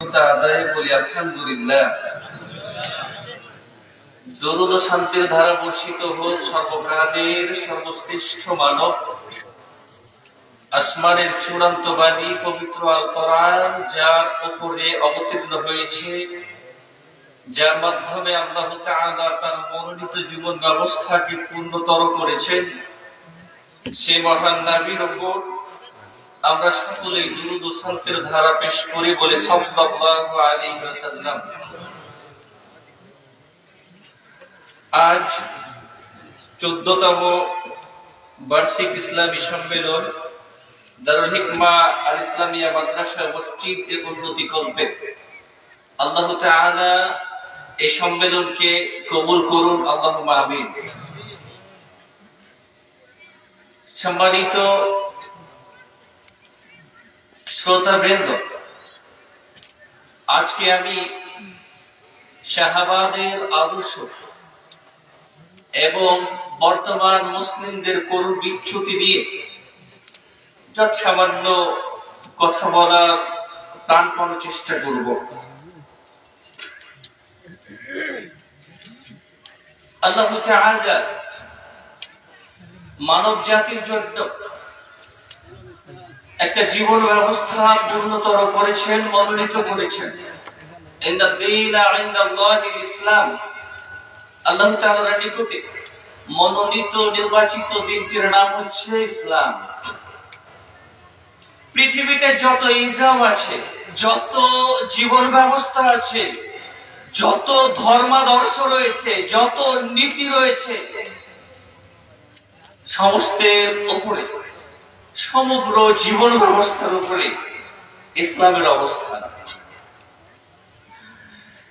আলহামদুলিল্লাহ। দরুদ ও শান্তির ধারা বর্ষিত হোক সর্বকালের সর্বশ্রেষ্ঠ মানব, আসমানের চূড়ান্ত বাণী পবিত্র আল কোরআন, যার উপরে অবতীর্ণ হয়েছে, যার মাধ্যমে আল্লাহ তাআলা তার মনোনীত জীবন ব্যবস্থাকে পূর্ণতর করেছেন, সেই মহান নবীর উপর আমরা সকলেই দুরূদ ও সালাতের ধারা পেশ করি বলে সাল্লাল্লাহু আলাইহি ওয়াসাল্লাম। আজ 14তম বার্ষিক ইসলামী সম্মেলন দারুল হিকমা আল ইসলামিয়া মাদ্রাসা মসজিদ এর উন্নতি কল্পে আল্লাহ তাআলা এই সম্মেলনকে কবুল করুন, আল্লাহুম্মা আমিন। সম্মানিত শ্রোতাবৃন্দ, আজকে আমি শাহাবাদের আদর্শ এবং বর্তমান মুসলিমদের করুণ বিচ্যুতি নিয়ে যত সামান্য কথা বলার প্রাণপণ চেষ্টা করব। আল্লাহ তাআলা মানব জাতির জন্য একটা জীবন ব্যবস্থা পূর্ণতর করেছেন, মনোনীত করেছেন। ইসলাম, আল্লাহ তাআলার নিকটে মনোনীত নির্বাচিত দিনটির নাম হচ্ছে ইসলাম। পৃথিবীতে যত ইসলাম আছে, যত জীবন ব্যবস্থা আছে, যত ধর্মাদর্শ রয়েছে, যত নীতি রয়েছে, সমস্তের উপরে, সমগ্র জীবন ব্যবস্থার উপরে ইসলামের অবস্থান।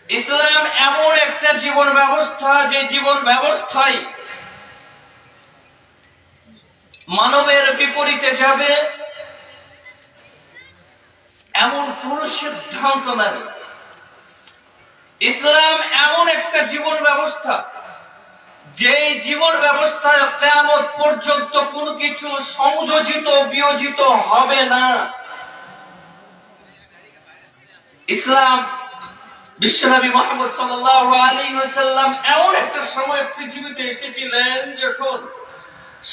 ইসলাম এমন একটা জীবন ব্যবস্থা, যে জীবন ব্যবস্থায় মানবের বিপরীতে যাবে এমন কোন সিদ্ধান্ত নাই। ইসলাম এমন একটা জীবন ব্যবস্থা, যে জীবন ব্যবস্থায় কিয়ামত পর্যন্ত কোনো কিছু সংযোজিত বিয়োজিত হবে না। ইসলাম, বিশ্বনবী মুহাম্মদ সাল্লাল্লাহু আলাইহি ওয়াসাল্লাম এমন একটা সময় পৃথিবীতে এসেছিলেন যখন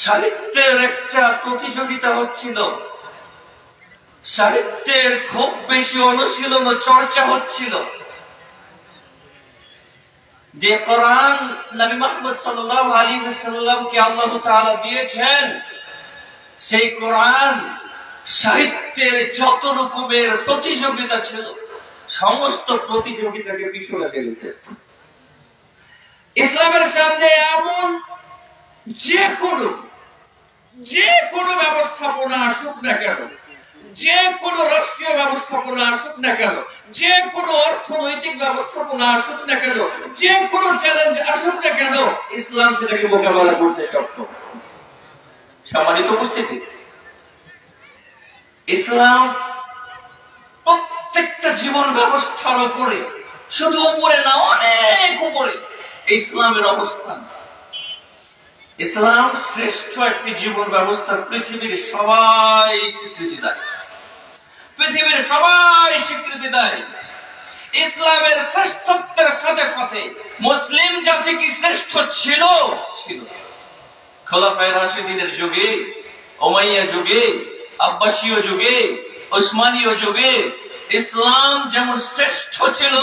সাহিত্যের একটা প্রতিযোগিতা হচ্ছিল, সাহিত্যের খুব বেশি অনুশীলন ও চর্চা হচ্ছিল। যে কোরআন নবী মুহাম্মদ সাল্লাল্লাহু আলাইহি ওয়াসাল্লামকে আল্লাহ তাআলা দিয়েছেন, সেই কোরআন সাহিত্যের যত রকমের প্রতিযোগিতা ছিল, সমস্ত প্রতিযোগিতাকে পিছনে ফেলেছে। ইসলামের সামনে এমন যে কোনো ব্যবস্থাপনা আসুক না কেন, যে কোনো রাষ্ট্রীয় ব্যবস্থাপনা আসুক না কেন, যে কোনো অর্থনৈতিক ব্যবস্থাপনা আসুক না কেন, যে কোনো চ্যালেঞ্জ আসুক না কেন, ইসলাম সেটাকে মোকাবেলা করতে সক্ষম। সম্মানিত উপস্থিতি, ইসলাম প্রত্যেকটা জীবন ব্যবস্থার উপরে, শুধু উপরে না, অনেক উপরে ইসলামের অবস্থান। ইসলাম শ্রেষ্ঠ একটি জীবন ব্যবস্থা, পৃথিবীর সবাই স্বীকৃতি দেয়, পৃথিবীর সবাই স্বীকৃতি দেয়। ইসলামের শ্রেষ্ঠত্বের সাথে সাথে মুসলিম জাতি কি শ্রেষ্ঠ ছিল? ছিল। খোলাফায়ে রাশিদিনের যুগে, উমাইয়া যুগে, আব্বাসীয় যুগে, উসমানীয় যুগে ইসলাম যেমন শ্রেষ্ঠ ছিল,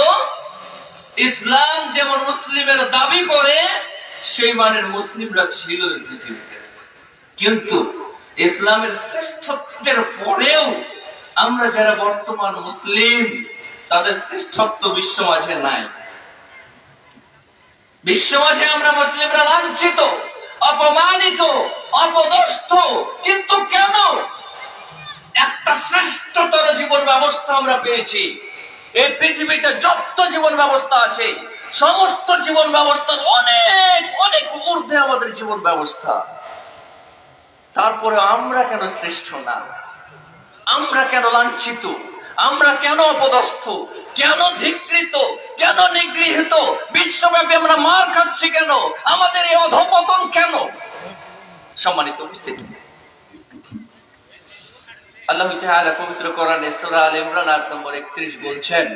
ইসলাম যেমন মুসলিমের দাবি করে, সেই মানের মুসলিমরা ছিল পৃথিবীতে। কিন্তু ইসলামের শ্রেষ্ঠত্বের পরেও আমরা যারা বর্তমান মুসলিম, তাদের শ্রেষ্ঠত্ব বিশ্ব মাঝে নাই। বিশ্ব মাঝে আমরা মুসলিমরা লাঞ্ছিত, অপমানিত, অপদস্থ। কিন্তু কেন? একটা শ্রেষ্ঠতর জীবন ব্যবস্থা আমরা পেয়েছি। এই পৃথিবীতে যত জীবন ব্যবস্থা আছে, সমস্ত জীবন ব্যবস্থার অনেক অনেক ঊর্ধ্বে আমাদের জীবন ব্যবস্থা। তারপরে আমরা কেন শ্রেষ্ঠ না? আমরা কেন লাঞ্ছিত? আমরা কেন অপদস্থ? কেন ধিক্কৃত? কেন নিগৃহীত? বিশ্বব্যাপী আমরা মার খাচ্ছি কেন? আমাদের এই অধঃপতন কেন? সম্মানিত উপস্থিতি, আল্লাহ তাআলা পবিত্র কোরআনে সূরা আলে ইমরান আয়াত নম্বর 31 বলছেন,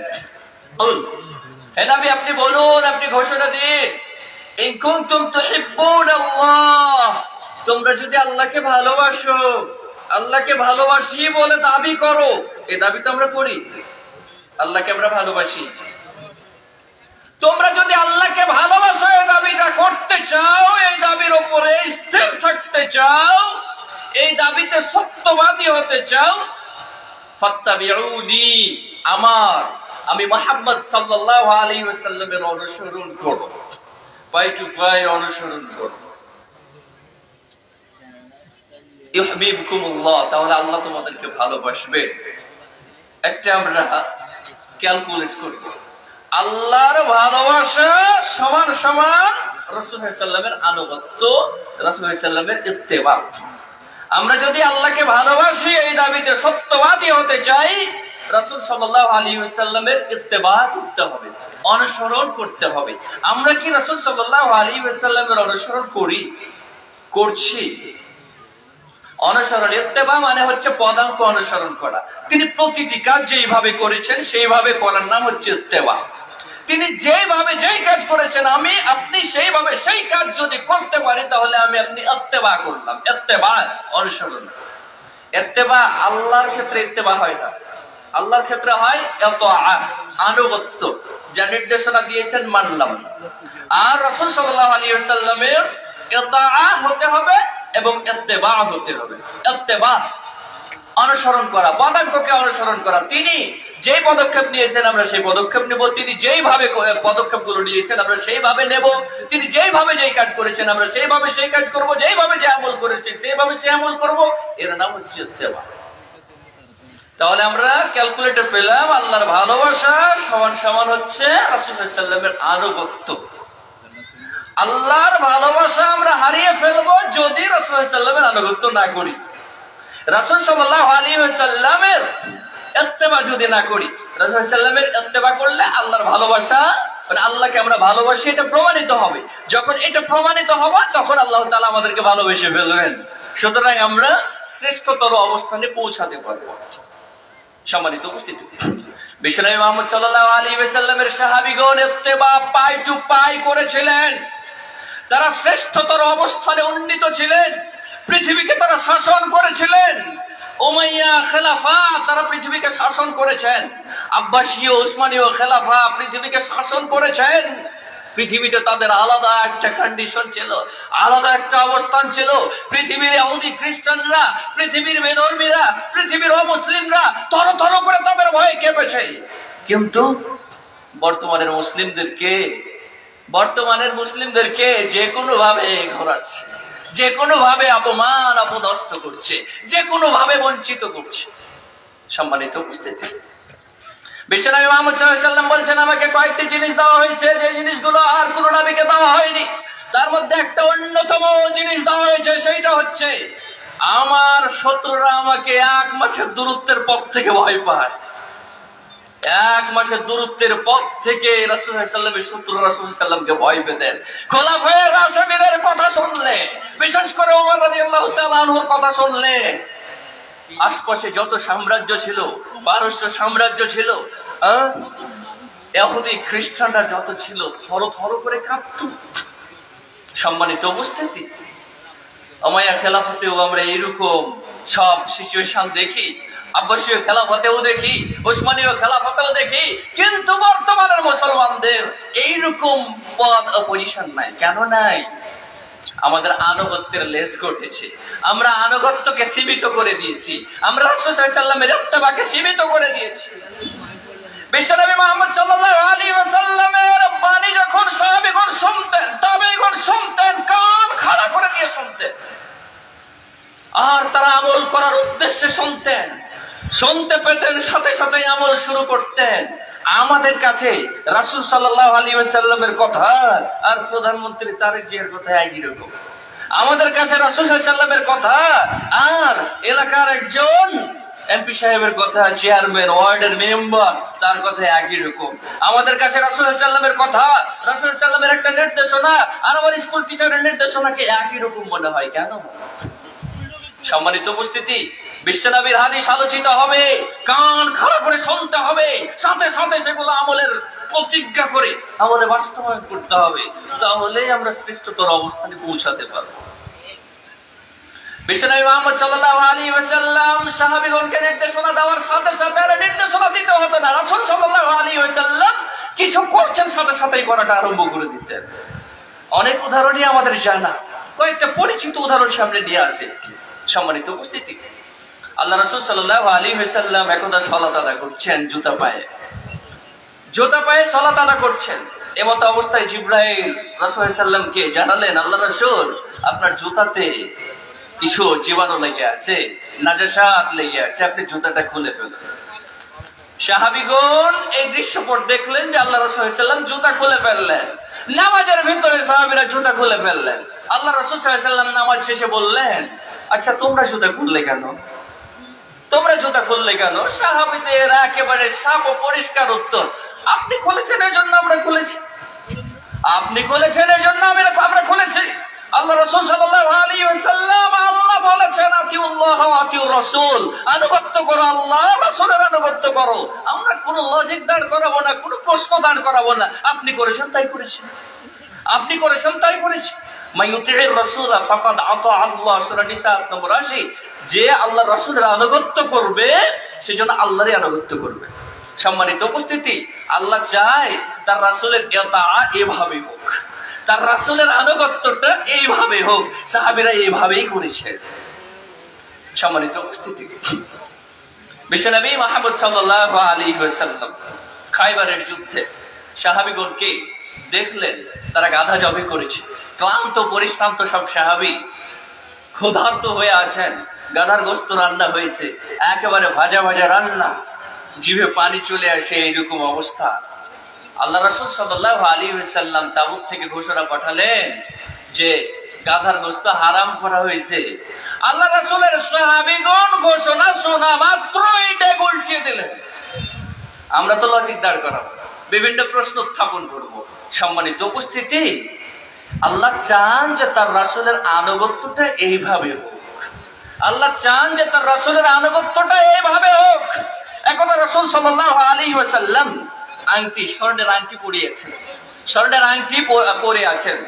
কুল, হে নবী আপনি বলুন, আপনি ঘোষণা দিন, ইন কুনতুম তুহিব্বুনাল্লাহ, তোমরা যদি আল্লাহকে ভালোবাসো, আল্লাহকে ভালোবাসি বলে দাবি করো, এই দাবি তো আমরা করি, আল্লাহকে আমরা ভালোবাসি। তোমরা যদি আল্লাহকে ভালোবাসো, এই দাবিটা করতে চাও, এই দাবির উপরে স্থির থাকতে চাও, এই দাবিতে সত্যবাদী হতে চাও, ফাত্তাবিউনি, আমি মুহাম্মদ সাল্লাল্লাহু আলাইহি ওয়াসাল্লামের অনুসরণ করো, পাই টু পাই অনুসরণ করো। ইউহিব্বুকুমুল্লাহ, তাহলে আল্লাহ তোমাদেরকে ভালোবাসবে। একটা আমরা ক্যালকুলেট করব, আল্লাহর ভালোবাসা সমান সমান রাসূল সাল্লাল্লাহু আলাইহি ওয়াসাল্লামের আনুগত্য, রাসূল সাল্লাল্লাহু আলাইহি ওয়াসাল্লামের ইত্তেবা। আমরা যদি আল্লাহকে ভালোবাসি, এই দাবিতে সত্যবাদী হতে চাই, রাসূল সাল্লাল্লাহু আলাইহি ওয়াসাল্লামের ইত্তেবা করতে হবে, অনুসরণ করতে হবে। আমরা কি রাসূল সাল্লাল্লাহু আলাইহি ওয়াসাল্লামের অনুসরণ করছি? অনুসরণ, ইত্তেবা মানে হচ্ছে পদাঙ্ক অনুসরণ করা। তিনি প্রতিটি কাজ যেইভাবে করেছেন সেইভাবে করার নাম হচ্ছে ইত্তেবা। তিনি যেইভাবে যেই কাজ করেছেন, আপনি সেইভাবে সেই কাজ যদি করতে পারি, তাহলে আপনি ইত্তেবা করলাম। ইত্তেবা অনুসরণ। ইত্তেবা আল্লাহর ক্ষেত্রে ইত্তেবা হয় না, আল্লাহর ক্ষেত্রে হয় ইতাআত, আনুগত্য, যা নির্দেশনা দিয়েছেন মানলাম। আর রাসূল সাল্লাল্লাহু আলাইহি ওয়াসাল্লামের ইতাআত হতে হবে এবং ইত্তেবা হতে হবে। ইত্তেবা অনুসরণ করা, পদাঙ্ককে অনুসরণ করা। তিনি যেই পদক্ষেপ নিয়েছেন আমরা সেই পদক্ষেপ নেব, তিনি যেইভাবে পদক্ষেপগুলো নিয়েছেন আমরা সেইভাবে নেব, তিনি যেইভাবে যেই কাজ করেছেন আমরা সেইভাবে সেই কাজ করব, যেইভাবে যে আমল করেছেন সেইভাবে সে আমল করব। এর নাম হচ্ছে ইত্তেবা। তাহলে আমরা ক্যালকুলেটর পেলাম, আল্লাহর ভালোবাসা সমান সমান হচ্ছে রাসূল সাল্লাল্লাহু আলাইহি ওয়াসাল্লামের আনুগত্য। আল্লাহর ভালোবাসা আমরা হারিয়ে ফেলবো যদি রাসূল সাল্লাল্লাহু আলাইহি ওয়াসাল্লামের আনুগত্য না করি, রাসূল সাল্লাল্লাহু আলাইহি ওয়াসাল্লামের ইত্তেবা যদি না করি। রাসূল সাল্লাল্লাহু আলাইহি ওয়াসাল্লামের ইত্তেবা করলে আল্লাহর ভালোবাসা, মানে আল্লাহকে আমরা ভালোবাসি, এটা প্রমাণিত হবে। যখন এটা প্রমাণিত হবে, তখন আল্লাহ তাআলা আমাদেরকে ভালোবেসে ফেলবেন। সুতরাং আমরা শ্রেষ্ঠতর অবস্থানে পৌঁছাতে পারবো। সম্মানিত উপস্থিতি, বিশ্বনবী মুহাম্মদ সাল্লাল্লাহু আলাইহি ওয়াসাল্লামের সাহাবীগণ ইত্তেবা পাই টু পাই করেছিলেন। তারা শ্রেষ্ঠতর অবস্থানে উন্নীত ছিলেন, পৃথিবীকে তারা শাসন করেছিলেন। উমাইয়া খেলাফা, তারা পৃথিবীকে শাসন করেছেন। আব্বাসীয় উসমানীয় খেলাফা পৃথিবীকে শাসন করেছেন। পৃথিবীতে তাদের আলাদা একটা কন্ডিশন ছিল, আলাদা একটা অবস্থান ছিল। পৃথিবীর ইহুদি খ্রিস্টানরা, পৃথিবীর বেধর্মীরা, পৃথিবীর অমুসলিমরা থর থর করে তাদের ভয়ে কেঁপেছে। কিন্তু বর্তমানের মুসলিমদেরকে যে কোনো ভাবে ঘোরাচ্ছে, যে কোনো ভাবে অপমান অপদস্থ করছে, যে কোনো ভাবে বঞ্চিত করছে। সম্মানিত উপস্থিতি, বিশ্বনবী মুহাম্মদ সাল্লাল্লাহু আলাইহি ওয়াসাল্লাম বলছেন, আমাকে কয়েকটি জিনিস দেওয়া হয়েছে যে জিনিসগুলো আর কোন নবীকে দেওয়া হয়নি। তার মধ্যে একটা অন্যতম জিনিস দেওয়া হয়েছে, সেইটা হচ্ছে আমার শত্রুরা আমাকে 1 মাসের দূরত্বের পথ থেকে ভয় পায়। 1 মাসের দূরত্বের পথ থেকে রাসূল সাল্লাল্লাহু আলাইহি ওয়াসাল্লামের শত্রুরা রাসূল সাল্লাল্লাহু আলাইহি ওয়াসাল্লামকে ভয় পেতেন। খোলাফায়ে রাশিদিনের কথা শুনলে, বিশেষ করে ওমর রাদিয়াল্লাহু তাআলা আনহুর কথা শুনলে, আশপাশে যত সাম্রাজ্য ছিল, পারস্য সাম্রাজ্য ছিল, ইহুদি খ্রিস্টানরা যত ছিল, থর থর করে কাঁপত। সম্মানিত উপস্থিতি, উমাইয়া খেলাফতেও আমরা এরকম সব সিচুয়েশন দেখি, আব্বাসীয় খেলাফতেও দেখি, উসমানীয় খেলাফতেও দেখি। কিন্তু বর্তমানের মুসলমানদের এইরকম পদ পজিশন নাই। কেন নাই? আমাদের আনুগত্যের লেজ ঘটেছে, আমরা আনুগত্যকে সীমিত করে দিয়েছি, আমরা রাসূল সাল্লাল্লাহু আলাইহি ওয়াসাল্লামের ইত্তেবাকে সীমিত করে দিয়েছি। বিশ্বনবী মুহাম্মদ সাল্লাল্লাহু আলাইহি ওয়াসাল্লামের বাণী যখন সাহাবীগণ শুনতেন, তাবেঈগণ শুনতেন, কান খাড়া করে দিয়ে শুনতেন, আর তারা আমল করার উদ্দেশ্যে শুনতেন। শুনতে পেতেন, সাথে সাথে আমল শুরু করতেন। আমাদের কাছে রাসূল সাল্লাল্লাহু আলাইহি ওয়াসাল্লামের কথা আর প্রধানমন্ত্রী তারেক জিয়ার কথা একই রকম। আমাদের কাছে রাসূল সাল্লাল্লাহু আলাইহি ওয়াসাল্লামের কথা আর এলাকার একজন এমপি সাহেবের কথা, চেয়ারম্যান, ওয়ার্ডের মেম্বার, তার কথা একই রকম। আমাদের কাছে রাসূল সাল্লাল্লাহু আলাইহি ওয়াসাল্লামের কথা, রাসূল সাল্লাল্লাহু আলাইহি ওয়াসাল্লামের একটা নির্দেশনা আর আমার স্কুল টিচারের নির্দেশনাকে একই রকম মনে হয়। কেন? সম্মানিত উপস্থিতি, বিশ্বনবীর হাদিস আলোচিত হবে, কান খাড়া করে শুনতে হবে, সাথে সাথে সেগুলো আমলের প্রতিজ্ঞা করে আমলে বাস্তবায়ন করতে হবে, তাহলেই আমরা শ্রেষ্ঠতর অবস্থানে পৌঁছাতে পারবো। বিশ্বনবী মুহাম্মদ সাল্লাল্লাহু আলাইহি ওয়াসাল্লাম সাহাবীগণকে নির্দেশনা দেওয়ার সাথে সাথে আর নির্দেশনা দিতে হতো না, রাসূল সাল্লাল্লাহু আলাইহি ওয়াসাল্লাম কিছু করছেন সাথে সাথেই করাটা আরম্ভ করে দিতেন। অনেক উদাহরণই আমাদের জানা, কয়েকটা পরিচিত উদাহরণ সামনে নিয়ে আসে। সম্মানিত উপস্থিতি, আল্লাহ রাসূল সাল্লাল্লাহু আলাইহি ওয়াসাল্লাম একদা সালাত আদায় করছেন জুতা পায়ে সালাত আদায় করছেন। এমত অবস্থায় জিবরাইল রাসূল সাল্লাল্লাহু আলাইহি ওয়াসাল্লামকে জানালেন, আল্লাহ রাসূল, আপনার জুতাতে কিছু জীবাণু লেগে আছে, নাজাসাত লেগে আছে, আপনি জুতাটা খুলে ফেলুন। সাহাবীগণ এই দৃশ্যপট দেখলেন যে আল্লাহ রাসূল সাল্লাল্লাহু আলাইহি ওয়াসাল্লাম জুতা খুলে ফেললেন। নামাজের ভিতরে সাহাবীরা জুতা খুলে ফেললেন। আল্লাহ রাসূল সাল্লাল্লাহু আলাইহি ওয়াসাল্লাম নামাজ শেষে বললেন, আচ্ছা তোমরা জুতা খুললে কেন? সাহাবীদের একেবারে সাফ ও পরিষ্কার উত্তর, আপনি খুলেছেন এই জন্য আমরা খুলেছি, আপনি খুলেছেন এই জন্য আমরা খুলেছি। আল্লাহ রাসূল সাল্লাল্লাহু আলাইহি ওয়াসাল্লাম, আল্লাহ বলেছেন আতিউল্লাহ ওয়া আতিউর রাসূল, আনুগত্য করো আল্লাহ রাসূলের আনুগত্য করো। আমরা কোনো লজিক দাঁড় করাবো না, কোনো প্রশ্ন দাঁড় করাবো না, আপনি করেছেন তাই করেছি, আপনি করেছেন তাই করেছি। মাইয়ুতির রাসূল ফাকাদ আতা আল্লাহ, সূরা নিসা নম্বর ৮০। যে আল্লাহ রাসূলের আনুগত্য করবে সেজন্য আল্লাহরই আনুগত্য করবে। সম্মানিত উপস্থিতি, আল্লাহ চায় তার রাসূলের ইতাআত এভাবে হোক, তার রাসূলের আনুগত্যটা এইভাবে হোক। সাহাবীরা এইভাবেই করেছে। সম্মানিত উপস্থিতি, বিশ্বনবী মুহাম্মদ সাল্লাল্লাহু আলাইহি ওয়াসাল্লাম খায়বারের যুদ্ধে সাহাবীগণকে দেখলেন তারা গাধা জবাই করেছে। ক্লান্ত পরিশ্রান্ত সব সাহাবী ক্ষুধার্ত হয়ে আছেন। গাধার গোশত রান্না হয়েছে, একেবারে ভাজা ভাজা রান্না, জিভে পানি চলে আসে, এইরকম অবস্থা। আল্লাহ রাসূল সাল্লাল্লাহু আলাইহি ওয়াসাল্লাম তাবুক থেকে ঘোষণা পাঠালেন যে গাধার গোশত হারাম করা হয়েছে। আল্লাহ রাসূলের সাহাবীগণ ঘোষণা শোনা মাত্রই ডেগ উল্টিয়ে দিলেন। আমরা তো লজিক দাঁড় করাবো, বিভিন্ন প্রশ্ন উত্থাপন করব। সম্মানিত উপস্থিতি, আল্লাহ চান যে তার রাসূলের আনুগত্যটা এইভাবে হোক, আল্লাহ চান যে তার রাসূলের আনুগত্যটা এইভাবে হোক। একদা রাসূল সাল্লাল্লাহু আলাইহি ওয়াসাল্লাম আংটি, স্বর্ণের আংটি পরিয়েছেন, স্বর্ণের আংটি পরে আছেন।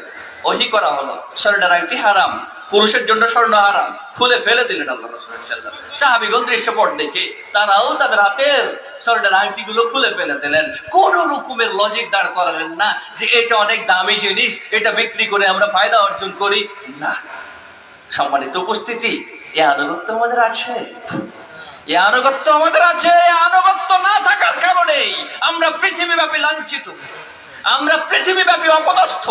ওহী করা হলো স্বর্ণের আংটি হারাম, পুরুষের জন্য স্বর্ণ হারাম, খুলে ফেলে দিলেন আল্লাহ রাসূল সাল্লাল্লাহু আলাইহি ওয়াসাল্লাম। সাহাবীগণ দৃশ্যপট দেখে তারাও তাদের হাতের স্বর্ণের আংটিগুলো খুলে ফেলে দিলেন। কোন রকমের লজিক দাঁড় করালেন না যে এটা অনেক দামি জিনিস, এটা বিক্রি করে আমরা ফায়দা অর্জন করি না। সম্মানিত উপস্থিতি, এই আনুগত্য আমাদের আছে, এই আনুগত্য আমাদের আছে। এই আনুগত্য না থাকার কারণেই আমরা পৃথিবীব্যাপী লাঞ্ছিত, আমরা পৃথিবীব্যাপী অপদস্থ।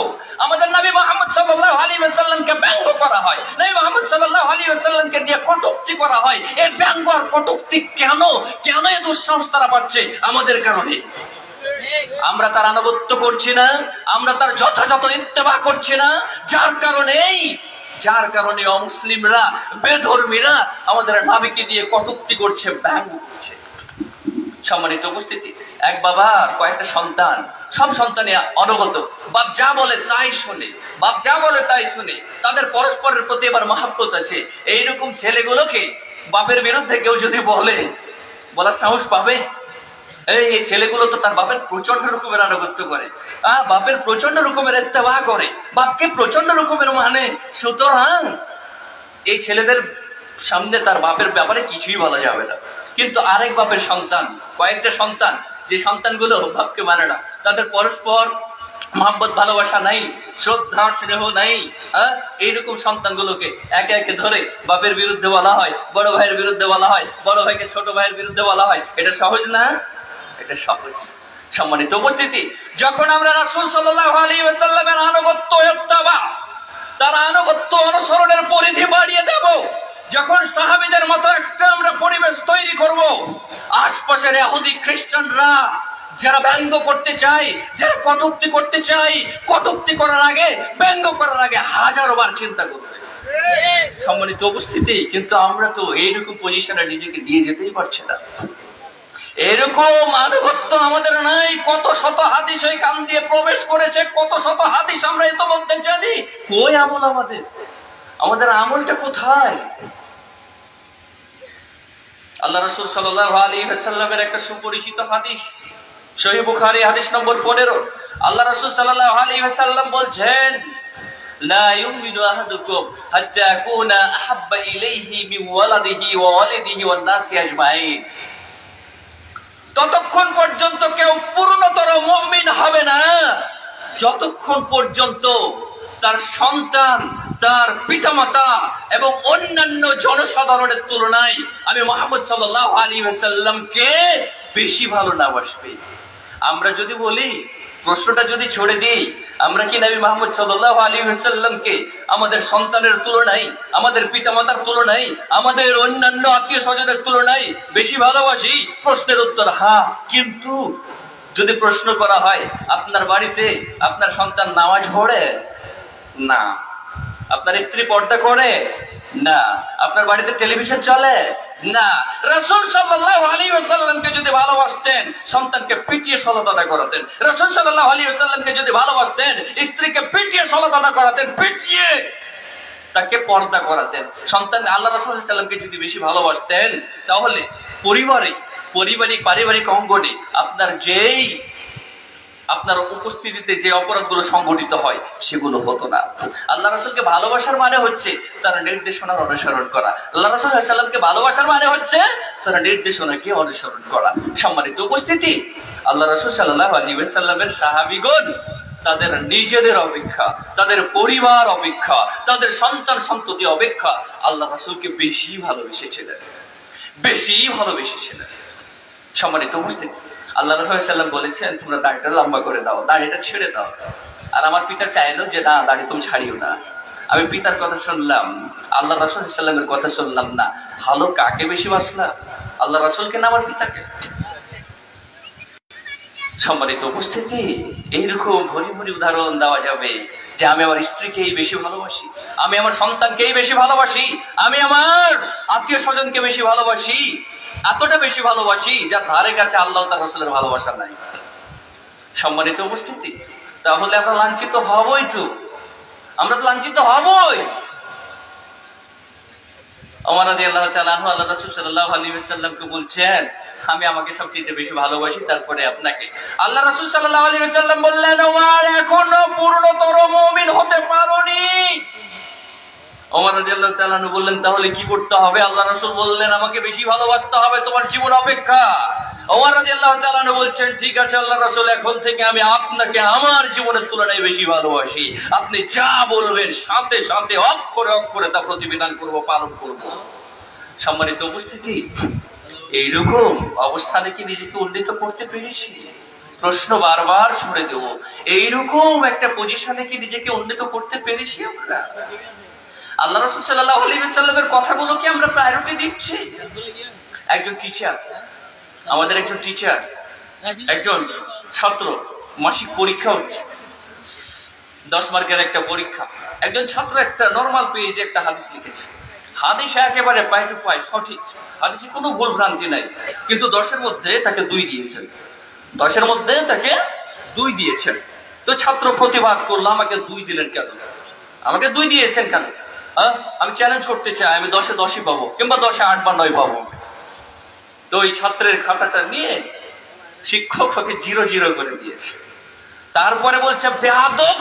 আমাদের নবী মুহাম্মদ সাল্লাল্লাহু আলাইহি ওয়াসাল্লামকে ব্যঙ্গ করা হয়, নবী মুহাম্মদ সাল্লাল্লাহু আলাইহি ওয়াসাল্লামকে দিয়ে কটূক্তি করা হয়। এই ব্যঙ্গ আর কটূক্তি কেন এই দুঃসাহস তারা পাচ্ছে? আমাদের কারণে। আমরা তার আনুগত্য করছি না, আমরা তার যথাযথ ইত্তেবা করছি না, যার কারণে অমুসলিমরা, বেধর্মীরা আমাদের নবীকে দিয়ে কটূক্তি করছে, ব্যঙ্গ করছে। সম্মানিত উপস্থিতি, এক বাবার কয়েকটা সন্তান, সব সন্তানই অনুগত, বাপ যা বলে তাই শুনে, তাদের পরস্পরের প্রতি এবার মহব্বত আছে। এইরকম ছেলেগুলোকে বাপের বিরুদ্ধে কেউ যদি বলার সাহস পাবে? এই ছেলেগুলো তো তার বাপের প্রচন্ড রকমের আনুগত্য করে, বাপের প্রচন্ড রকমের ইত্তেবা করে, বাপকে প্রচন্ড রকমের মানে। সুতরাং এই ছেলেদের সামনে তার বাপের ব্যাপারে কিছুই বলা যাবে না। কিন্তু আরেক বাপের সন্তান, কয়েকটা সন্তান, যে সন্তানগুলো বাপকে মানে না, তাদের পরস্পর মহব্বত ভালোবাসা নাই, শ্রদ্ধা স্নেহ নাই, এইরকম সন্তানগুলোকে একে একে ধরে বাপের বিরুদ্ধে বলা হয়, বড় ভাইয়ের বিরুদ্ধে বলা হয়, বড় ভাইকে ছোট ভাইয়ের বিরুদ্ধে বলা হয়। এটা সহজ না? এটা সহজ। সম্মানিত উপস্থিতি, যখন আমরা রাসূল সাল্লাল্লাহু আলাইহি ওয়াসাল্লামের আনুগত্য, ইত্তেবা, তার আনুগত্য অনুসরণের পরিধি বাড়িয়ে দেব, যখন সাহাবীদের মতো একটা আমরা পরিবেশ তৈরি করব, আশপাশের ইহুদি খ্রিস্টানরা যারা ব্যঙ্গ করতে চায়, যারা কটূক্তি করতে চায়, কটূক্তি করার আগে, ব্যঙ্গ করার আগে হাজারো বার চিন্তা করবে। সম্মানিত উপস্থিতি, কিন্তু আমরা তো এইরকম পজিশনে নিজেকে দিয়ে যেতেই পারছি না। এরকম আনুগত্য আমাদের নাই। কত শত হাদিস ওই কান দিয়ে প্রবেশ করেছে, কত শত হাদিস আমরা ইতোমধ্যে জানি। কই আমল আমাদের আমলটা কোথায়? আল্লাহ রাসূল সাল্লাল্লাহু আলাইহি ওয়াসাল্লামের একটা সুপরিচিত হাদিস, সহিহ বুখারী হাদিস নম্বর 15। আল্লাহ রাসূল সাল্লাল্লাহু আলাইহি ওয়াসাল্লাম বলছেন, লা ইউমিনু আহাদুকুম হাত্তা আকুনা আহাব্বা ইলাইহি মিন ওয়ালাদিহি ওয়া ওয়ালিদিহি ওয়ান নাসি আজমাইন। ততক্ষণ পর্যন্ত কেউ পূর্ণতর মুমিন হবে না যতক্ষণ পর্যন্ত তার সন্তান, তার পিতামাতা এবং অন্যান্য জনসাধারণের তুলনায় আমি মুহাম্মদ সাল্লাল্লাহু আলাইহি ওয়াসাল্লামকে বেশি ভালো না বাসবে। আমরা যদি বলি, প্রশ্নটা যদি ছড়ে দিই, আমরা কি নবী মুহাম্মদ সাল্লাল্লাহু আলাইহি ওয়াসাল্লামকে আমাদের সন্তানের তুলনায়, আমাদের পিতামাতার তুলনায়, আমাদের অন্যান্য আত্মীয় স্বজনের তুলনায় বেশি ভালোবাসি? প্রশ্নের উত্তর হ্যাঁ। কিন্তু যদি প্রশ্ন করা হয়, আপনার বাড়িতে আপনার সন্তান নামাজ পড়ে? না। আপনার স্ত্রী পর্দা করে? না। আপনার বাড়িতে টেলিভিশন চলে? না। রাসূল সাল্লাল্লাহু আলাইহি ওয়াসাল্লামকে যদি ভালোবাসতেন, সন্তানকে পিটিয়ে সালাত আদায় করাতেন। রাসূল সাল্লাল্লাহু আলাইহি ওয়াসাল্লামকে যদি ভালোবাসতেন, স্ত্রীকে পিটিয়ে সালাত আদায় করাতেন, পিটিয়ে তাকে পর্দা করাতেন। সন্তান আল্লাহ রাসূল সাল্লাল্লাহু আলাইহি ওয়াসাল্লামকে যদি বেশি ভালোবাসতেন, তাহলে পারিবারিক অঙ্গনে আপনার উপস্থিতিতে যে অপরাধগুলো সংঘটিত হয় সেগুলো হতো না। আল্লাহ রাসূলকে ভালোবাসার মানে হচ্ছে তার নির্দেশনার অনুসরণ করা। আল্লাহ রাসূল সাল্লাল্লাহু আলাইহি ওয়াসাল্লামকে ভালোবাসার মানে হচ্ছে তার নির্দেশনাকে অনুসরণ করা। সম্মানিত উপস্থিতি, আল্লাহ রাসূল সাল্লাল্লাহু আলাইহি ওয়াসাল্লামের সাহাবীগণ তাদের নিজেদের অপেক্ষা, তাদের পরিবার অপেক্ষা, তাদের সন্তান সন্ততি অপেক্ষা আল্লাহ রাসূলকে বেশি ভালোবেসেছিলেন। সম্মানিত উপস্থিতি, আল্লাহ রাসূল সাল্লাল্লাহু আলাইহি ওয়াসাল্লাম বলেছেন, তোমরা দাড়িটা লম্বা করে দাও, দাড়িটা ছেড়ে দাও। আর আমার পিতা চাইলো যে না, দাড়ি তুমি ছাড়িও না। আমি পিতার কথা শুনলাম, আল্লাহ রাসূল সাল্লাল্লাহু আলাইহি ওয়াসাল্লামের কথা শুনলাম না। ভালো কাকে বেশি বাসলাম, আল্লাহ রাসূলকে না আমার পিতাকে? সম্মানিত উপস্থিতি, এইরকম ভরি ভরি উদাহরণ দেওয়া যাবে যে আমি আমার স্ত্রীকেই বেশি ভালোবাসি, আমি আমার সন্তানকেই বেশি ভালোবাসি, আমি আমার আত্মীয় স্বজনকে বেশি ভালোবাসি, এতটা বেশি ভালোবাসি যার ধারে কাছে আল্লাহ তার রাসূলের ভালোবাসা নাই। সম্মানিত উপস্থিতি, তাহলে আমরা লাঞ্ছিত হবই তো, আমরা তো লাঞ্ছিত হবই। ওমর রাদিয়াল্লাহু তাআলা আনহু আল্লাহ রাসূল সাল্লাল্লাহু আলাইহি ওয়াসাল্লামকে বলছেন, আমি আমাকে সবচেয়ে বেশি ভালোবাসি, তারপরে আপনাকে। আল্লাহ রাসূল সাল্লাল্লাহু আলাইহি ওয়াসাল্লাম বললেন, ওমর এখনো পূর্ণতর মুমিন হতে পারোনি। ওমর রাদিয়াল্লাহু তাআলা আনহু বললেন, তাহলে কি করতে হবে? আল্লাহ রাসূল বললেন, আমাকে বেশি ভালোবাসতে হবে তোমার জীবন অপেক্ষা। ওমর রাদিয়াল্লাহু তাআলা আনহু বলছেন, ঠিক আছে আল্লাহ রাসূল, এখন থেকে আমি আপনাকে আমার জীবনের তুলনায় বেশি ভালোবাসি। আপনি যা বলবেন সাথে সাথে অক্ষরে অক্ষরে তা প্রতিবিধান করব, পালন করব। সম্মানিত উপস্থিতি, এইরকম অবস্থানে কি নিজেকে উন্নীত করতে পেরেছি? প্রশ্ন বারবার ছুড়ে দেব, এইরকম একটা পজিশনে কি নিজেকে উন্নীত করতে পেরেছি আমরা? আল্লাহ রাসূল সাল্লাল্লাহু আলাইহি ওয়াসাল্লামের কথাগুলো কি আমরা প্রায়োরিটি দিচ্ছি? একজন টিচার, একজন ছাত্র, মাসিক পরীক্ষা হচ্ছে, 10 মার্কের একটা পরীক্ষা। একজন ছাত্র একটা নরমাল পেজে একটা হাদিস লিখেছে। হাদিস একেবারে পায় টু পায় সঠিক, হাদিসে কোনো ভুল ভ্রান্তি নাই, কিন্তু 10-এর মধ্যে তাকে 2 দিয়েছেন। 10-এর মধ্যে তাকে 2 দিয়েছেন। তো ছাত্র প্রতিবাদ করলো, আমাকে 2 দিলেন কেন, আমাকে 2 দিয়েছেন কেন? আমি চ্যালেঞ্জ করতে চাই, আমি 10-এ 10ই পাবো, কিংবা 10-এ 8 বা 9 পাবো। তো ওই ছাত্রের খাতাটা নিয়ে শিক্ষক ওকে 0 করে দিয়েছে। তারপরে বলছে, বেয়াদব,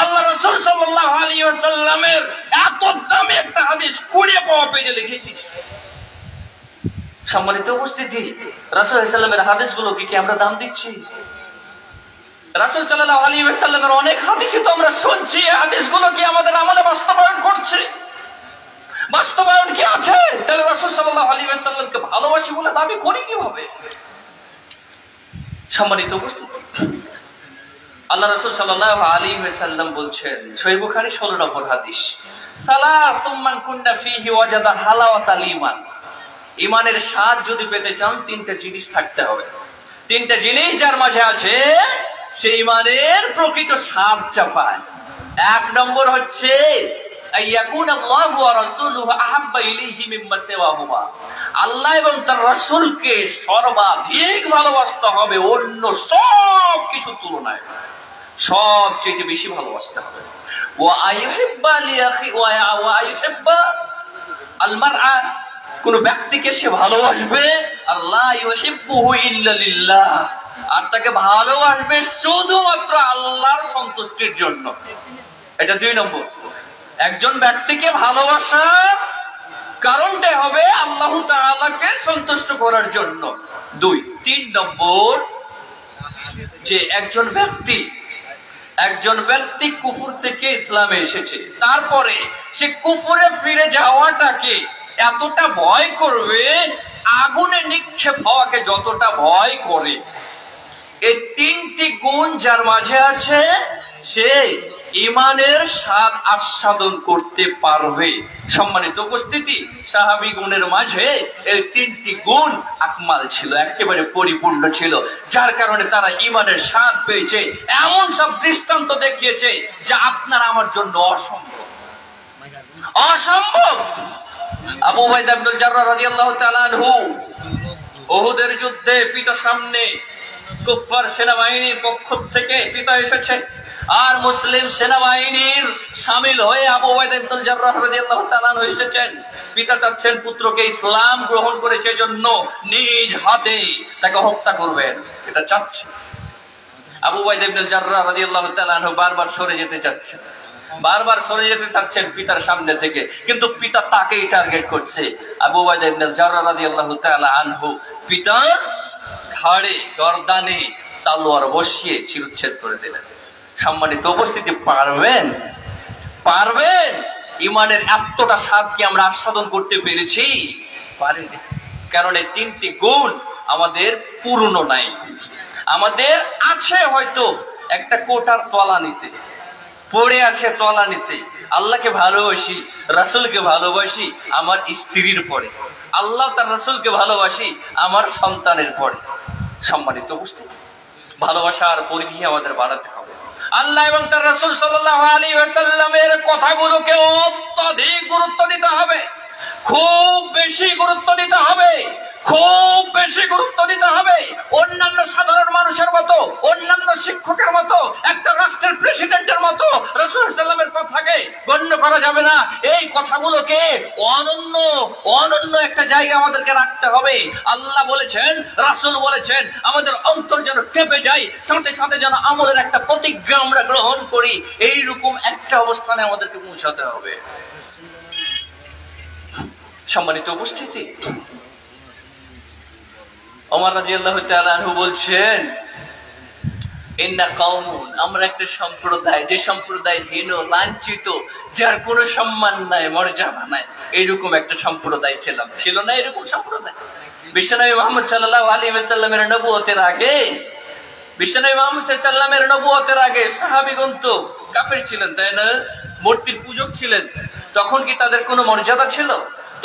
আল্লাহ রাসূল সাল্লাল্লাহু আলাইহি ওয়াসাল্লামের এত দামি একটা হাদিস 20 পাওয়া পেজে লিখেছিস। সম্মানিত উপস্থিতি, রাসূল সাল্লাল্লাহু আলাইহি ওয়াসাল্লামের হাদিসগুলোকে কি আমরা দাম দিচ্ছি? রাসূল সাল্লাল্লাহু আলাইহি ওয়াসাল্লামের অনেক হাদিসই তো আমরা শুনছি, এই হাদিসগুলো কি আমাদের আমলে বাস্তবায়ন করছে? বাস্তবায়ন কি আছে? তাহলে রাসূল সাল্লাল্লাহু আলাইহি ওয়াসাল্লামকে ভালোবাসি বলে দাবি করি কিভাবে? সম্মানিত উপস্থিতি, আল্লাহ রাসূল সাল্লাল্লাহু আলাইহি ওয়াসাল্লাম বলছেন, সহিহ বুখারী 16 নম্বর হাদিস, সালাসুম মান কুননা ফীহি ওয়াজাদা হালাওয়াতাল ঈমান। ঈমানের স্বাদ যদি পেতে চান 3টা জিনিস থাকতে হবে। 3টা জিনিস যার মাঝে আছে, সেই ঈমানের প্রকৃত স্বাদটা পায়। 1 নম্বর হচ্ছে আইয়াকুনাল্লাহু ওয়া রাসূলুহু আহাব্বা ইলাইহি মিম্মা সিওয়াহুমা। আল্লাহ এবং তার রাসূলকে সর্বাধিক ভালোবাসতে হবে অন্য সব কিছুর তুলনায়, সবচেয়ে বেশি ভালোবাসতে হবে। ওয়া আইহিব্বা লিআখি ওয়া আইহিব্বা আল মারআ কোন ব্যক্তিকে সে ভালোবাসবে আল্লাহ ইউহিব্বুহু ইল্লা লিল্লাহ, আর তাকে ভালোবাসবে শুধুমাত্র আল্লাহর সন্তুষ্টির জন্য। এটা 2 নম্বর। একজন ব্যক্তিকে ভালোবাসার কারণটাই হবে আল্লাহ তাআলাকে সন্তুষ্ট করার জন্য। 2। 3 নম্বর, যে একজন ব্যক্তি কুফর থেকে ইসলামে এসেছে, তারপরে সে কুফরে ফিরে যাওয়াটাকে এতটা ভয় করবে, আগুনে নিক্ষেপ হওয়াকে যতটা ভয় করে। এই 3টি গুণ যার মাঝে আছে, সে ঈমানের স্বাদ আস্বাদন করতে পারবে। সম্মানিত উপস্থিতি, সাহাবী গুণের মাঝে এই 3টি গুণ আকমাল ছিল, একেবারে পরিপূর্ণ ছিল, যার কারণে তারা ঈমানের স্বাদ পেয়েছে। এমন সব দৃষ্টান্ত দেখিয়েছে যা আপনার আমার জন্য অসম্ভব। আবু উবাইদা ইবনুল জাররাহ রাদিয়াল্লাহু তাআলা আনহু উহুদের যুদ্ধে পিতার সামনে কুফফার সেনাবাহিনীর পক্ষ থেকে পিতা এসেছে, আর মুসলিম সেনাবাহিনীর শামিল হয়ে আবু উবাইদা ইবনুল জাররাহ রাদিয়াল্লাহু তাআলা আনহু এসেছেন। পিতা চাচ্ছেন পুত্রকে ইসলাম গ্রহণ করেছে জন্য নিজ হাতে তাকে হত্যা করবেন, এটা চাচ্ছে। আবু উবাইদা ইবনুল জাররাহ রাদিয়াল্লাহু তাআলা আনহু বারবার সরে যেতে চাচ্ছেন পিতার সামনে থেকে, কিন্তু পিতা তাকেই টার্গেট করছে। আবু উবাইদা ইবনুল জাররাহ রাদিয়াল্লাহু তাআলা আনহু পিতার ঘাড়ে গর্দানে তলোয়ার বসিয়ে শিরচ্ছেদ করে দিলেন। সম্মানিত উপস্থিতি, পারবেন? ঈমানের এতটা স্বাদ কি আমরা আস্বাদন করতে পেরেছি? পারিনি। কারণ এই 3টি গুণ আমাদের পূর্ণ নাই। আমাদের আছে হয়তো একটা কোটার তলানিতে পড়ে আছে, তলানিতে। আল্লাহকে ভালোবাসি, রাসূলকে ভালোবাসি আমার স্ত্রীর পরে, আল্লাহ তার রাসূলকে ভালোবাসি আমার সন্তানের পরে। সম্মানিত উপস্থিতি, ভালোবাসার পরিধি আমাদের বাড়াতে হবে। আল্লাহ এবং তার রাসূল সাল্লাল্লাহু আলাইহি ওয়াসাল্লামের কথাগুলোকে অত্যধিক গুরুত্ব দিতে হবে, খুব বেশি গুরুত্ব দিতে হবে। অন্যান্য সাধারণ মানুষের মতো, অন্যান্য শিক্ষকের মতো, একটা রাষ্ট্রের প্রেসিডেন্টের মতো রাসূল সাল্লাল্লাহু আলাইহি ওয়াসাল্লামের কথাকে গণ্য করা যাবে না। এই কথাগুলোকে অনন্য একটা জায়গা আমাদেরকে রাখতে হবে। আল্লাহ বলেছেন, রাসূল বলেছেন, আমাদের অন্তর যেন কেঁপে যায়, সাথে সাথে যেন আমলের একটা প্রতিজ্ঞা আমরা গ্রহণ করি। এইরকম একটা অবস্থানে আমাদেরকে পৌঁছাতে হবে। সম্মানিত উপস্থিতি, ওমর রাদিয়াল্লাহু তাআলা আনহু বলছেন, ইন্না কওমুন, আমরা একটা সম্প্রদায়, যে সম্প্রদায় হীন, লাঞ্ছিত, যার কোনো সম্মান নাই, মর্যাদা নাই, এইরকম একটা সম্প্রদায় ছিল না এরকম সম্প্রদায়। বিশ্বনবী মুহাম্মদ সাল্লাল্লাহু আলাইহি ওয়াসাল্লামের নবুয়তের আগে সাহাবীগণ তো কাফের ছিলেন, তাই না? মূর্তির পূজক ছিলেন। তখন কি তাদের কোনো মর্যাদা ছিল?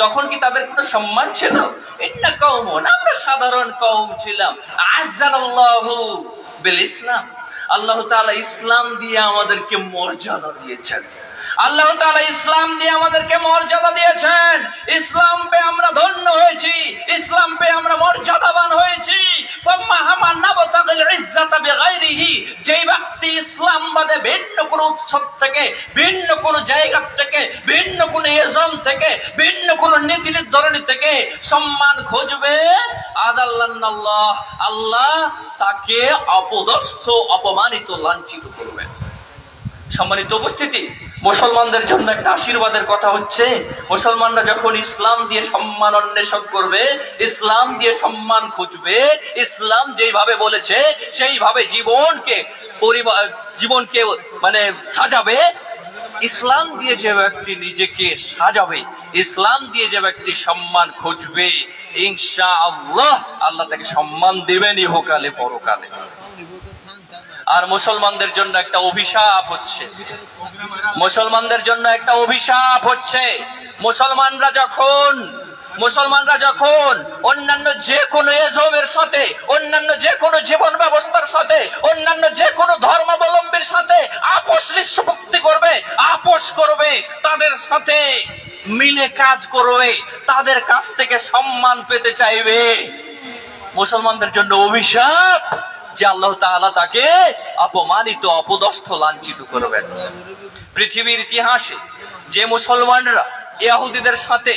তখন কি তাদের কোনো সম্মান ছিল? ইন্না কওমুন, আমরা সাধারণ কওম ছিলাম। আযযানাল্লাহু বিল ইসলাম, আল্লাহ তাআলা ইসলাম দিয়ে আমাদেরকে মর্যাদা দিয়েছেন। ইসলাম পেয়ে আমরা ধন্য হয়েছি, ইসলাম পেয়ে আমরা মর্যাদাবান হয়েছি। যেই ব্যক্তি ইসলাম বাদে ভিন্ন কোন উৎসব থেকে, ভিন্ন কোন জায়গা থেকে, ভিন্ন কোন ইজম থেকে, ভিন্ন কোন নীতি নির্ধারণী থেকে সম্মান খুঁজবে, আল্লাহ তাকে অপদস্থ, অপমানিত, লাঞ্ছিত করবেন। সম্মানিত উপস্থিতি, মুসলমানদের জন্য একটা আশীর্বাদের কথা হচ্ছে, মুসলমানরা যখন ইসলাম দিয়ে সম্মান অন্বেষণ করবে, ইসলাম দিয়ে সম্মান খুঁজবে, ইসলাম যেইভাবে বলেছে সেইভাবে জীবনকে মানে সাজাবে, ইসলাম দিয়ে যে ব্যক্তি নিজেকে সাজাবে, ইসলাম দিয়ে যে ব্যক্তি সম্মান খুঁজবে, ইনশাআল্লাহ আল্লাহ তাকে সম্মান দিবেন ইহকালে পরকালে। আর মুসলমানদের জন্য একটা অভিশাপ হচ্ছে, মুসলমানরা যখন অন্যান্য যে কোনো এজমের সাথে, অন্যান্য যে কোনো জীবন ব্যবস্থার সাথে, অন্যান্য যে কোনো ধর্মাবলম্বীর সাথে আপোষ নিষ্পত্তি করবে, তাদের সাথে মিলে কাজ করবে, তাদের কাছ থেকে সম্মান পেতে চাইবে, মুসলমানদের জন্য অভিশাপ যে আল্লাহ তাআলা তাকে অপমানিত, অপদস্থ, লাঞ্ছিত করবেন। পৃথিবীর ইতিহাসে যে মুসলমানরা ইহুদিদের সাথে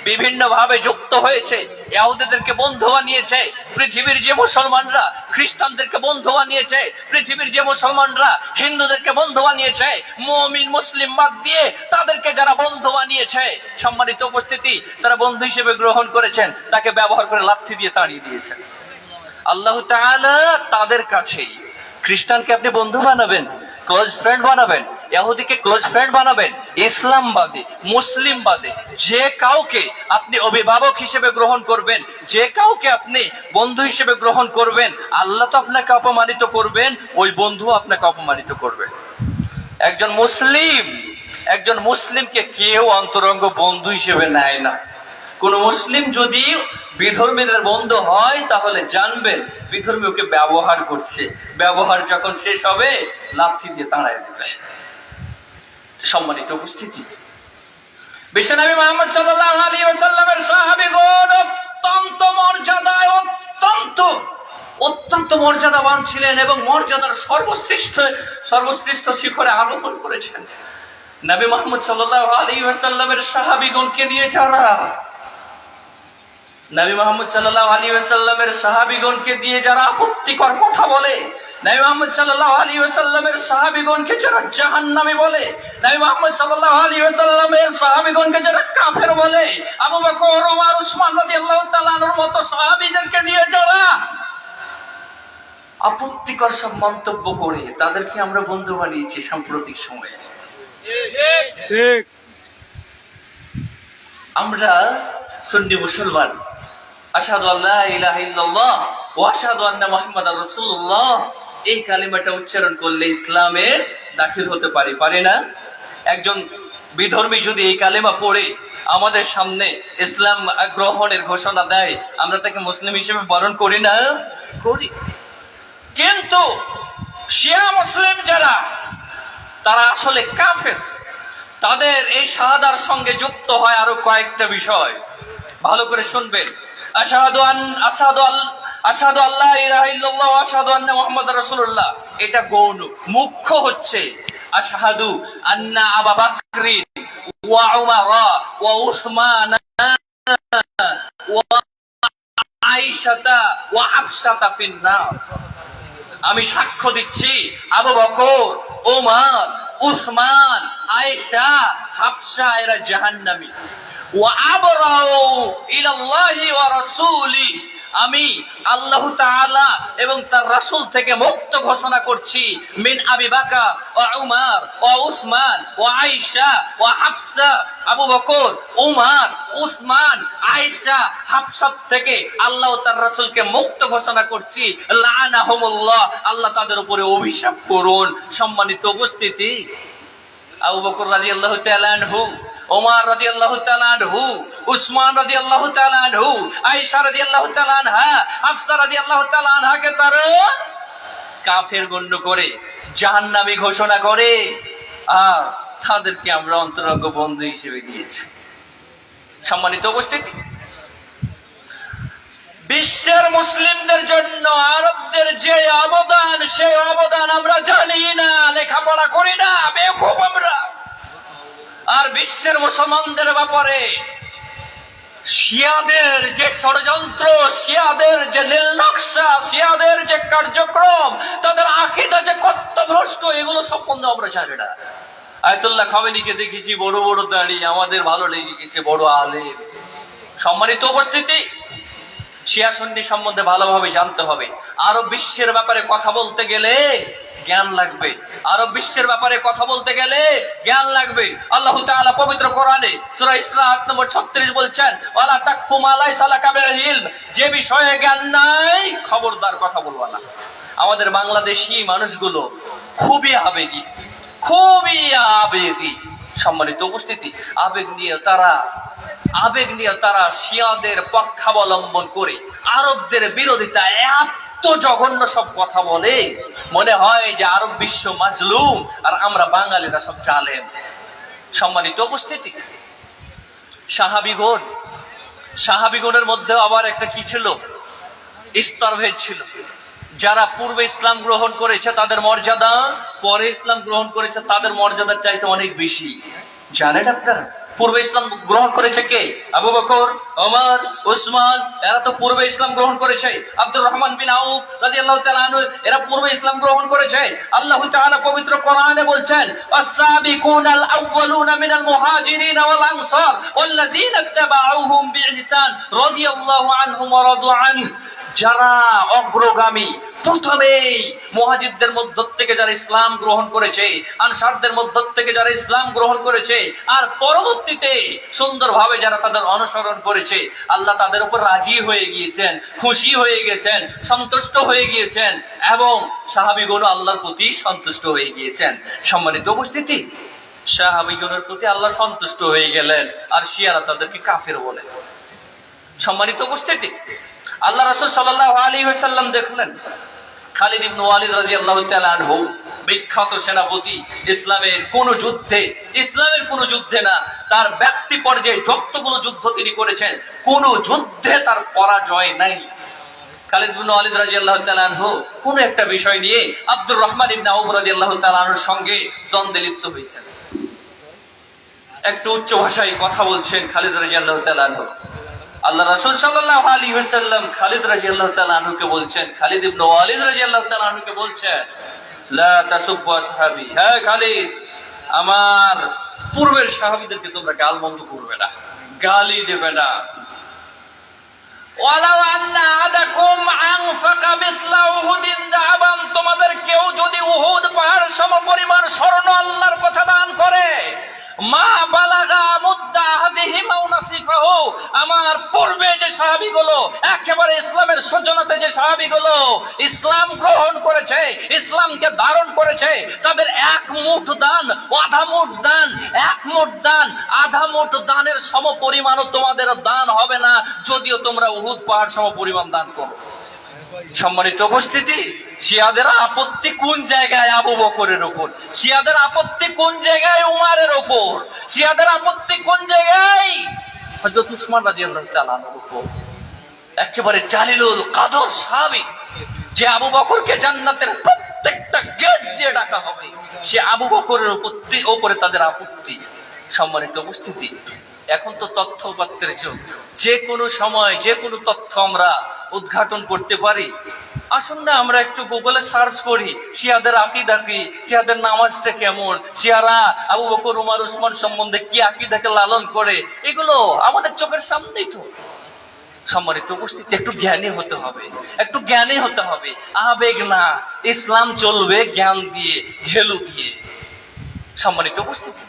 বিভিন্ন ভাবে যুক্ত হয়েছে, ইহুদিদেরকে বন্ধু বানিয়েছে। পৃথিবীর যে মুসলমানরা খ্রিস্টানদেরকে বন্ধু বানিয়েছে, পৃথিবীর যে মুসলমানরা হিন্দুদেরকে বন্ধু বানিয়েছে, মুমিন মুসলিম বাদ দিয়ে তাদেরকে যারা বন্ধু বানিয়েছে, সম্মানিত উপস্থিতি, তারা বন্ধু হিসেবে গ্রহণ করেছেন, তাকে ব্যবহার করে লাথি দিয়ে তাড়িয়ে দিয়েছেন। আল্লাহ তাআলা তাদের কাছেই, খ্রিস্টানকে আপনি বন্ধু বানাবেন, ক্লোজ ফ্রেন্ড বানাবেন, ইহুদিকে ক্লোজ ফ্রেন্ড বানাবেন, ইসলাম বাদে মুসলিম বাদে যে কাউকে আপনি অভিভাবক হিসেবে গ্রহণ করবেন, যে কাউকে আপনি বন্ধু হিসেবে গ্রহণ করবেন, আল্লাহ তো আপনাকে অপমানিত করবেন, ওই বন্ধু আপনাকে অপমানিত করবে। একজন মুসলিমকে কেউ অন্তরঙ্গ বন্ধু হিসেবে নেয় না। কোন মুসলিম যদি বিধর্মীদের বন্ধু হয় তাহলে জানবেন বিধর্মী ওকে ব্যবহার করছে, ব্যবহার যখন শেষ হবে লাথি দিয়ে তাড়ায় দেবে। সম্মানিত উপস্থিতি, বিশ্বনবী মুহাম্মদ সাল্লাল্লাহু আলাইহি ওয়াসাল্লামের সাহাবীগণ অত্যন্ত মর্যাদাবান ছিলেন এবং মর্যাদার সর্বশ্রেষ্ঠ শিখরে আরোহণ করেছেন। নবী মুহাম্মদ সাল্লাল্লাহু আলাইহি ওয়াসাল্লামের সাহাবীগণকে নিয়ে নবী মুহাম্মদ সাল্লাল্লাহু আলাইহি ওয়াসাল্লামের সাহাবীগণকে দিয়ে যারা আপত্তিকর কথা বলে, নবী মুহাম্মদ সাল্লাল্লাহু আলাইহি ওয়াসাল্লামের সাহাবীগণকে যারা জাহান্নামী বলে, নবী মুহাম্মদ সাল্লাল্লাহু আলাইহি ওয়াসাল্লামের সাহাবীগণকে যারা কাফের বলে, আবু বকর, ওমর, উসমান রাদিয়াল্লাহু তাআলা আনহুর মতো সাহাবীদেরকে নিয়ে যারা আপত্তিকর সব মন্তব্য করে তাদেরকে আমরা বন্ধু বানিয়েছি সাম্প্রতিক সময়ে। ঠিক, আমরা সুন্নি মুসলমান, আশহাদু আল্লা ইলাহা ইল্লাল্লাহ ওয়া আশহাদু আন্না মুহাম্মাদার রাসূলুল্লাহ, এই কালিমাটা উচ্চারণ করলে ইসলামে দাখিল হতে পারি না? একজন বিধর্মী যদি এই কালিমা পড়ে আমাদের সামনে ইসলাম গ্রহণের ঘোষণা দেয়, আমরা তাকে মুসলিম হিসেবে বরণ করি না? করি। কিন্তু শিয়া মুসলিম যারা, তারা আসলে কাফের। তাদের এই শাহাদার সঙ্গে যুক্ত হয় আরো কয়েকটা বিষয়, ভালো করে শুনবেন। আশহাদু আল্লা ইলাহা ইল্লাল্লাহ ওয়া আশহাদু আন্না মুহাম্মাদার রাসূলুল্লাহ, এটা গৌণ। মুখ্য হচ্ছে আশহাদু আন্না আবু বকরিন ওয়া উমর ওয়া উসমান ওয়া আয়েশা ওয়া হাফসা ফিন্নার। আমি সাক্ষ্য দিচ্ছি আবু বকর, ওমর, উসমান, আয়েশা, হাফসা এরা জাহান্নামী। ওয়া আবরাউ ইলাল্লাহি ওয়া রাসূলিহি, আমি আল্লাহ তাআলা এবং তার রাসূল থেকে মুক্ত ঘোষণা করছি। মিন আবি বকর ওয়া উমর ওয়া উসমান ওয়া আয়েশা ওয়া হাফসা, আবু বকর, উমর, উসমান, আয়েশা, হাফসা থেকে আল্লাহ তার রাসূলকে মুক্ত ঘোষণা করছি। লাআনাহুমুল্লাহ, আল্লাহ তাদের উপরে অভিশাপ করুন। সম্মানিত উপস্থিতি, আবু বকর রাদিয়াল্লাহু তাআলা আনহু, ওমর রাদিয়াল্লাহু তাআলা আনহু, উসমান রাদিয়াল্লাহু তাআলা আনহু, আয়েশা রাদিয়াল্লাহু তাআলা আনহা, হাফসা রাদিয়াল্লাহু তাআলা আনহাকে তারা কাফের গণ্য করে জাহান্নামী ঘোষণা করে, আর তাদেরকে আমরা অন্তরঙ্গ বন্ধু হিসেবে নিয়েছি। সম্মানিত উপস্থিতি, বিশ্বের মুসলিমদের জন্য আরবদের যে অবদান, সেই অবদান আমরা জানি না, লেখাপড়া করি না, বেকুব আমরা। আর বিশ্বের মুসলমানদের ব্যাপারে শিয়াদের যে ষড়যন্ত্র, শিয়াদের যে নীলনকশা, শিয়াদের যে কার্যক্রম, তাদের আকীদা যে কর্তভ্রষ্ট, এগুলো সম্বন্ধে আমরা জানি না। আয়াতুল্লাহ খামেনিকে দেখেছি বড় বড় দাড়ি, আমাদের ভালো লেগে গেছে বড় আলেম। সম্মানিত উপস্থিতি, শিয়া সুন্নি সম্বন্ধে ভালোভাবে জানতে হবে। আরব বিশ্বের ব্যাপারে কথা বলতে গেলে জ্ঞান লাগবে, আরব বিশ্বের ব্যাপারে কথা বলতে গেলে জ্ঞান লাগবে। আল্লাহ তাআলা পবিত্র কোরআনে সূরা ইসরা ৮ নম্বর ৩৬ বলছেন, ওয়ালা তাকফু মা লাইসা লাকা বিহি ইলম, যে বিষয়ে জ্ঞান নাই খবরদার কথা বলবা না। আমাদের বাংলাদেশী মানুষগুলো খুবই আবেগী, খুবই আবেগী। সম্মানিত উপস্থিতি, আবেগ নিয়ে তারা শিয়াদের পক্ষাবলম্বন করে আরবদের বিরোধিতা এত জঘন্য সব কথা বলে, মনে হয় যে আরব বিশ্ব মাজলুম আর আমরা বাঙালিরা সব জালেম। সম্মানিত উপস্থিতি, সাহাবীগণের মধ্যে আবার একটা কি ছিল, স্তরভেদ ছিল। যারা পূর্বে ইসলাম গ্রহণ করেছে তাদের মর্যাদা, পরে ইসলাম গ্রহণ করেছে তাদের মর্যাদার চাইতে অনেক বেশি। জানেন আপনারা পূর্বে ইসলাম গ্রহণ করেছে কে? আবু বকর, ওমর, উসমান, এরা তো পূর্বে ইসলাম গ্রহণ করেছে। আব্দুর রহমান বিন আউফ রাদিয়াল্লাহু তাআলা আনহু, এরা পূর্বে ইসলাম গ্রহণ করেছে। আল্লাহ তাআলা পবিত্র কোরআনে বলছেন, আস-সাবিকুনাল আউয়ালুনা মিনাল মুহাজিরিন ওয়াল আনসার ওয়াল্লাযীনা ইত্তাবাউহুম বিইহসান রাদিয়াল্লাহু আনহুম ওয়া রাদু আনহু। যারা অগ্রগামী, প্রথমেই মুহাজিরদের মধ্য থেকে যারা ইসলাম গ্রহণ করেছে, আনসারদের মধ্য থেকে যারা ইসলাম গ্রহণ করেছে, আর পরবর্তীতে সুন্দরভাবে যারা তাদের অনুসরণ করেছে, আল্লাহ তাদের উপর রাজি হয়ে গিয়েছেন, খুশি হয়ে গেছেন, সন্তুষ্ট হয়ে গিয়েছেন, এবং সাহাবীগণ আল্লাহর প্রতি সন্তুষ্ট হয়ে গিয়েছেন। সম্মানিত উপস্থিতি, সাহাবীগণের প্রতি আল্লাহ সন্তুষ্ট হয়ে গেলেন, আর শিয়ারা তাদেরকে কাফের বলে। সম্মানিত উপস্থিতি, আল্লাহ রাসূল সাল্লাল্লাহু আলাইহি ওয়াসাল্লাম দেখলেন খালিদ ইবনে ওয়ালিদ রাদিয়াল্লাহু তাআলা আনহু, বিখ্যাত সেনাপতি, ইসলামের কোন যুদ্ধে না, তার ব্যক্তি পর্যায়ে যতগুলো যুদ্ধ তিনি করেছেন কোন যুদ্ধে তার পরাজয় নাই। খালিদ ইবনে ওয়ালিদ রাদিয়াল্লাহু তাআলা আনহু কোন একটা বিষয় নিয়ে আব্দুর রহমান ইবনে আউফ রাদিয়াল্লাহু তাআলা আনহুর সঙ্গে দ্বন্দ্বে লিপ্ত হয়েছেন। একটু উচ্চ ভাষায় কথা বলছেন খালিদ রাদিয়াল্লাহু তাআলা আনহু। আল্লাহ রাসূল সাল্লাল্লাহু আলাইহি ওয়াসাল্লাম খালিদ রাদিয়াল্লাহু তাআলা আনহুকে বলছেন, খালিদ ইবনে ওয়ালিদ রাদিয়াল্লাহু তাআলা আনহুকে বলছেন, লা তাসুব্বু আসহাবি, হে খালিদ, আমার পূর্বের সাহাবীদেরকে তোমরা গালমন্দ করবে না, গালি দেবে না। ওয়ালাউ আন্না আহাদাকুম আনফাকা মিসলা উহুদিন যাহাবান, তোমাদের কেউ যদি উহুদ পাহাড় সমপরিমাণ স্বর্ণ আল্লাহর পথে দান করে, মা বালাগা মুদ্দা আহাদিহিম আও নাসিফাহু, আমার পূর্বে যে সাহাবীগুলো, একেবারে ইসলামের সূচনাতে যে সাহাবীগুলো ইসলাম গ্রহণ করেছে, ইসলামকে ধারণ করেছে, তাদের এক মুঠ দান, আধা মুঠ দান, এক মুঠ দান, আধা মুঠ দানের সমপরিমাণও তোমাদের দান হবে না, যদিও তোমরা উহুদ পাহাড় সমপরিমাণ দান করো। সম্মানিত উপস্থিতি, শিয়াদের আপত্তি কোন জায়গায়? আবু বকরের উপর। শিয়াদের আপত্তি কোন জায়গায়? উমারের উপর। শিয়াদের আপত্তি কোন জায়গায়? হযরত উসমান রাদিয়াল্লাহু তাআলা আনহুর উপর। একেবারে জালিলুল কদর সাহাবী, যে আবু বকরকে জান্নাতের প্রত্যেকটা গেট দিয়ে ডাকা হবে, সে আবু বকরের উপরে তাদের আপত্তি। সম্মানিত উপস্থিতি, এখন তো তথ্য উপাত্তের যুগ, যে কোনো সময় যে কোনো তথ্য আমরা উদ্ঘাটন করতে পারি। আসুন না আমরা একটু গুগলে সার্চ করি, শিয়াদের আকীদা কি, শিয়াদের নামাজটা কেমন, শিয়ারা আবু বকর, উমর, উসমান সম্বন্ধে কি আকীদাকে লালন করে, এগুলো আমাদের চোখের সামনেই তো। সম্মানিত উপস্থিতি, একটু জ্ঞানী হতে হবে, একটু জ্ঞানী হতে হবে। আবেগ না, ইসলাম চলবে জ্ঞান দিয়ে, ঘেলু দিয়ে। সম্মানিত উপস্থিতি,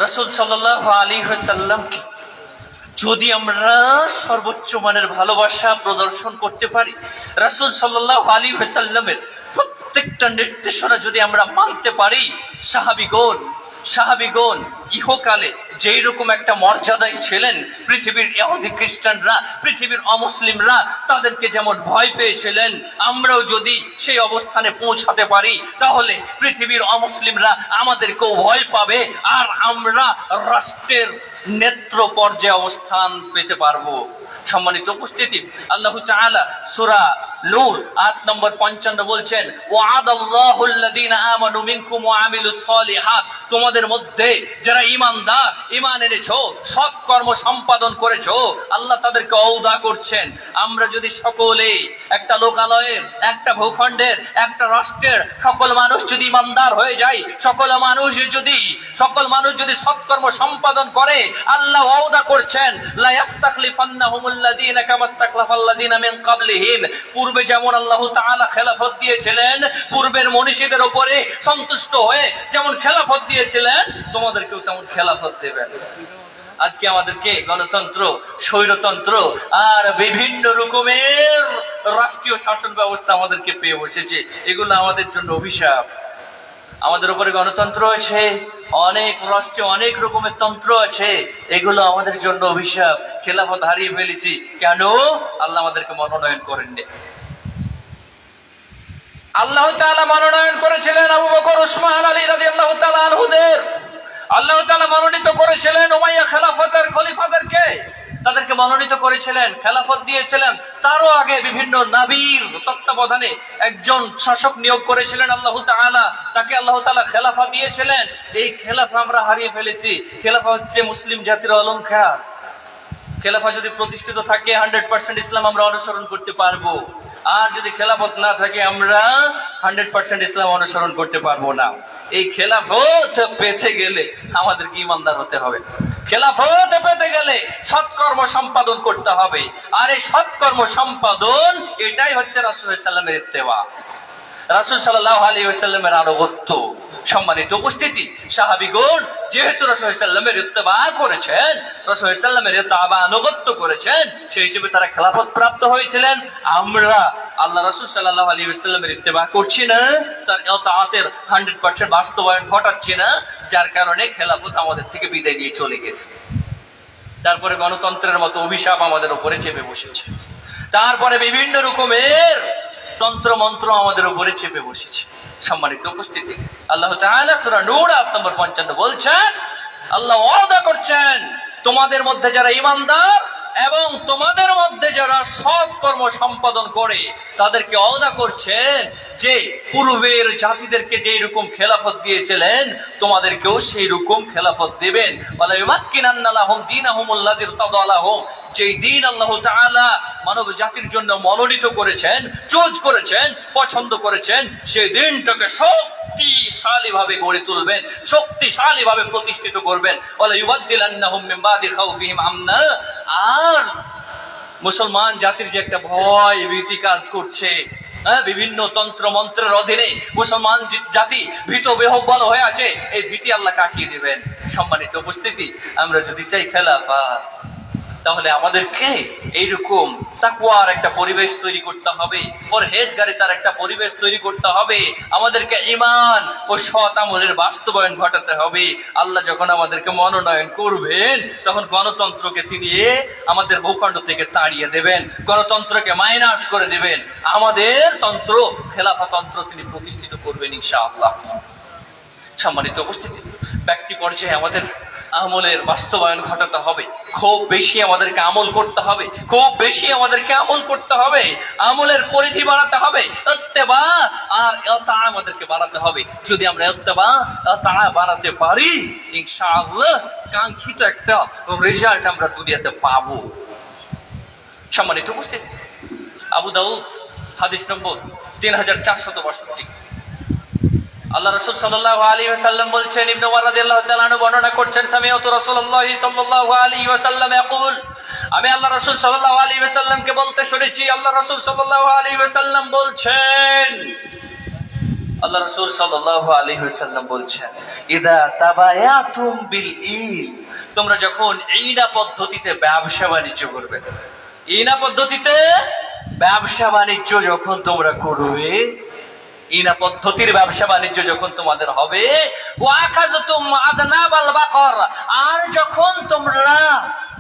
রাসূল সাল্লাল্লাহু আলাইহি ওয়াসাল্লামকে যদি আমরা সর্বোচ্চ মানের ভালোবাসা প্রদর্শন করতে পারি, রাসূল সাল্লাল্লাহু আলাইহি ওয়াসাল্লামের প্রত্যেকটা নির্দেশনা যদি আমরা মানতে পারি, সাহাবীগণ ইহকালে যেই রকম একটা মর্যাদায় ছিলেন, পৃথিবীর ইহুদি খ্রিস্টানরা, পৃথিবীর অমুসলিমরা তাদেরকে যেমন ভয় পেয়েছিলেন, আমরাও যদি সেই অবস্থানে পৌঁছাতে পারি, তাহলে পৃথিবীর অমুসলিমরা আমাদেরকেও ভয় পাবে, আর আমরা রাষ্ট্রের নেত্র পর্যায়ে অবস্থান পেতে পারবো। সম্মানিত উপস্থিতি, আল্লাহ তাআলা সূরা নূর ৮ নম্বর ৫৫ বলছেন, ওয়া'আদাল্লাহুল্লাযীনা আমানু মিনকুম ওয়া আমিলুস সালিহাত, তোমাদের মধ্যে যারা ঈমানদার, ঈমান এনেছো, সৎ কর্ম সম্পাদন করেছো, আল্লাহ তাদেরকে ওয়াদা করছেন, আমরা যদি সকলে একটা লোকালয়ের, একটা ভূখণ্ডের, একটা রাষ্ট্রের সকল মানুষ যদি ঈমানদার হয়ে যায়, সকল মানুষ যদি সৎকর্ম সম্পাদন করে, আল্লাহ ওয়াদা করছেন, লা ইস্তাখলিফান্নাহুমুল্লাযীনা কামাস্তাখলাফাল্লাযীনা মিন ক্বাবলিহিম, পূর্বে যেমন আল্লাহ তাআলা খেলাফত দিয়েছিলেন, পূর্বের মনীষীদের উপরে সন্তুষ্ট হয়ে যেমন খেলাফত দিয়েছিলেন, তোমাদেরকেও তেমন খেলাফত দেবেন। আজকে আমাদেরকে গণতন্ত্র, স্বৈরতন্ত্র আর বিভিন্ন রকমের রাষ্ট্রীয় শাসন ব্যবস্থা আমাদেরকে পেয়ে বসেছে। এগুলো আমাদের জন্য অভিশাপ। আমাদের উপরে গণতন্ত্র আছে, অনেক রাষ্ট্রে অনেক রকমের তন্ত্র আছে, এগুলো আমাদের জন্য অভিশাপ। খেলাফত হারিয়ে ফেলেছি কেন? আল্লাহ আমাদেরকে মনোনয়ন করেননি। আল্লাহ তাআলা মনোনয়ন করেছিলেন আবু বকর, উসমান, আলী রাদিয়াল্লাহু তাআলা আনহুদের। আল্লাহ তাআলা মনোনীত করেছিলেন উমাইয়া খেলাফতের খলিফাদেরকে। তাদেরকে মনোনীত করেছিলেন, খেলাফত দিয়েছিলেন। তারও আগে বিভিন্ন নবীর তত্ত্বাবধানে একজন শাসক নিয়োগ করেছিলেন আল্লাহ তাআলা, তাকে আল্লাহ তাআলা খেলাফা দিয়েছিলেন। এই খেলাফা আমরা হারিয়ে ফেলেছি। খেলাফা হচ্ছে মুসলিম জাতির অলংকার। খেলাফা যদি প্রতিষ্ঠিত থাকে 100% ইসলাম আমরা অনুসরণ করতে পারবো, আর যদি খেলাফত না থাকে আমরা 100% ইসলাম অনুসরণ করতে পারবো না। এই খেলাফত পেতে গেলে আমাদেরকে ঈমানদার হতে হবে। খেলাফত পেতে গেলে সৎকর্ম সম্পাদন করতে হবে, আর এই সৎকর্ম সম্পাদন এটাই হচ্ছে রাসূল সাল্লাল্লাহু আলাইহি ওয়াসাল্লামের ইত্তেবা, রাসূল সাল্লাল্লাহু আলাইহি ওয়াসাল্লামের আনুগত্য। সম্মানিত উপস্থিতি, সাহাবীগণ যেহেতু রাসূল সাল্লাল্লাহু আলাইহি ওয়াসাল্লামের ইত্তেবা করেছেন, রাসূল সাল্লাল্লাহু আলাইহি ওয়াসাল্লামের ইত্তেবা আনুগত্য করেছেন, সেই হিসেবে তারা খেলাফত প্রাপ্ত হয়েছিলেন। আমরা আল্লাহ রাসূল সাল্লাল্লাহু আলাইহি ওয়াসাল্লামের ইত্তেবা করছি না, তার ইতাআতের 100% বাস্তবায়ন ঘটাচ্ছি না, যার কারণে খেলাফত আমাদের থেকে বিদায় নিয়ে চলে গেছে। তারপরে গণতন্ত্রের মতো অভিশাপ আমাদের উপরে চেপে বসেছে। তারপরে বিভিন্ন রকমের তন্ত্র মন্ত্র আমাদের উপরে চেপে বসেছে। সম্মানিত উপস্থিতি, আল্লাহ তাআলা সূরা নূর আয়াত নম্বর 55 বলছেন, আল্লাহ ওয়াদা করছেন তোমাদের মধ্যে যারা ঈমানদার এবং তোমাদের মধ্যে যারা সৎ কর্ম সম্পাদন করে তাদেরকে ওয়াদা করছেন যে পূর্বের জাতিদেরকে যেই রকম খেলাফত দিয়েছিলেন তোমাদেরকেও সেই রকম খেলাফত দিবেন। ওয়ালা ইউমাক্কিনান্না লাহুম দীনাহুমুল্লাযী ইরতাদা লাহুম, যেই দিন আল্লাহ তাআলা মানব জাতির জন্য মনোনীত করেছেন, চুজ করেছেন, পছন্দ করেছেন, সেই দিনটাকে শক্তিশালী ভাবে গড়ে তুলবেন, শক্তিশালী ভাবে প্রতিষ্ঠিত করবেন। ওয়ালা ইউবাদদিলান্নাহুম মিন বাদি খাউফিহিম আমনা, আর মুসলমান জাতির যে একটা ভয় ভীতি কাজ করছে, বিভিন্ন তন্ত্র মন্ত্রের অধীনে মুসলমান জাতি ভীত বিহ্বল হয়ে আছে, এই ভীতি আল্লাহ কাটিয়ে দিবেন। সম্মানিত উপস্থিতি, আমরা যদি চাই খেলাফত, তাহলে আমাদেরকে এইরকম তাকওয়ার একটা পরিবেশ তৈরি করতে হবে, পরহেজগারিতার একটা পরিবেশ তৈরি করতে হবে। আমাদেরকে ঈমান ও সৎ আমলের বাস্তবায়ন ঘটাতে হবে। আল্লাহ যখন আমাদেরকে মনোনয়ন করবেন, তখন গণতন্ত্রকে তিনি আমাদের ভূখণ্ড থেকে তাড়িয়ে দেবেন, গণতন্ত্রকে মাইনাস করে দেবেন, আমাদের তন্ত্র খেলাফত তন্ত্র তিনি প্রতিষ্ঠিত করবেন ইনশাআল্লাহ। সম্মানিত উপস্থিতি, ব্যক্তি পর্যায়ে আমাদের আমলের বাস্তবায়ন ঘটাতে হবে। খুব বেশি আমাদেরকে আমল করতে হবে, খুব বেশি আমাদেরকে আমল করতে হবে, আমলের পরিধি বাড়াতে হবে, ইত্তেবা আর ইতা আমাদেরকে বাড়াতে হবে। যদি আমরা ইত্তেবা ইতা বাড়াতে পারি, ইনশাআল্লাহ কাঙ্ক্ষিত একটা রেজাল্ট আমরা দুনিয়াতে পাবো। সম্মানিত উপস্থিতি, আবু দাউদ হাদিস নম্বর 3462, আল্লাহ রাসূল সাল্লাল্লাহু আলাইহি ওয়াসাল্লাম বলছেন, ইবনে ওমর রাদিয়াল্লাহু তাআলা আনহু বর্ণনা করছেন, সামিআতু রাসূলুল্লাহ সাল্লাল্লাহু আলাইহি ওয়াসাল্লাম ইয়াকুল, আমি আল্লাহ রাসূল সাল্লাল্লাহু আলাইহি ওয়াসাল্লামকে বলতে শুনেছি, আল্লাহ রাসূল সাল্লাল্লাহু আলাইহি ওয়াসাল্লাম বলছেন, আল্লাহ রাসূল সাল্লাল্লাহু আলাইহি ওয়াসাল্লাম বলছেন, ইদা তাবায়াতুম বিল ঈন, তোমরা যখন ঈনা পদ্ধতিতে ব্যবসা বাণিজ্য করবে, ঈনা পদ্ধতিতে ব্যবসা বাণিজ্য যখন তোমরা করবে, ঈনা পদ্ধতির ব্যবসা বাণিজ্য যখন তোমাদের হবে, ওয়াকাযতুম আদনাবাল বাকর, আর যখন তোমরা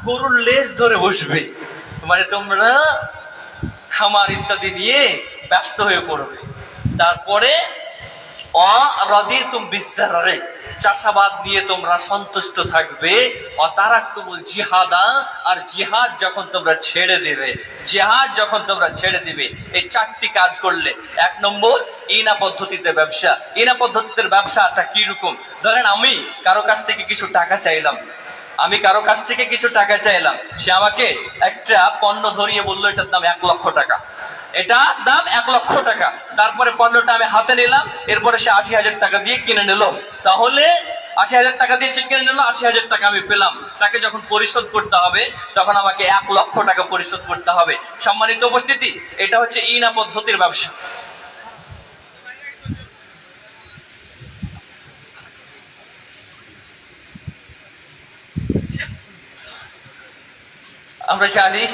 গরুর লেজ ধরে বসবে, মানে তোমরা খামার ইত্যাদি নিয়ে ব্যস্ত হয়ে পড়বে, তারপরে অরাদিতুম বিজ্জাররে, চাষাবাদ নিয়ে তোমরা সন্তুষ্ট থাকবে, অতারাকতুমুল জিহাদা, আর জিহাদ যখন তোমরা ছেড়ে দেবে, জিহাদ যখন তোমরা ছেড়ে দিবে, এই চারটি কাজ করলে, এক নম্বর ঈনা পদ্ধতিতে ব্যবসা। ঈনা পদ্ধতিতে ব্যবসাটা কি রকম? ধরেন আমি কারো কাছ থেকে কিছু টাকা চাইলাম, সে আমাকে একটা পণ্য ধরিয়ে বললো এটার দাম 1 লক্ষ টাকা, এটার দাম 1 লক্ষ টাকা, তারপরে পণ্যটা আমি হাতে নিলাম, এরপরে সে 80,000 টাকা দিয়ে কিনে নিল, তাহলে 80,000 টাকা দিয়ে সে কিনে নিল, 80,000 টাকা আমি পেলাম। তাকে যখন পরিশোধ করতে হবে তখন আমাকে 1 লক্ষ টাকা পরিশোধ করতে হবে। সম্মানিত উপস্থিতি, এটা হচ্ছে ঈনা পদ্ধতির ব্যবসা। আমরা জানি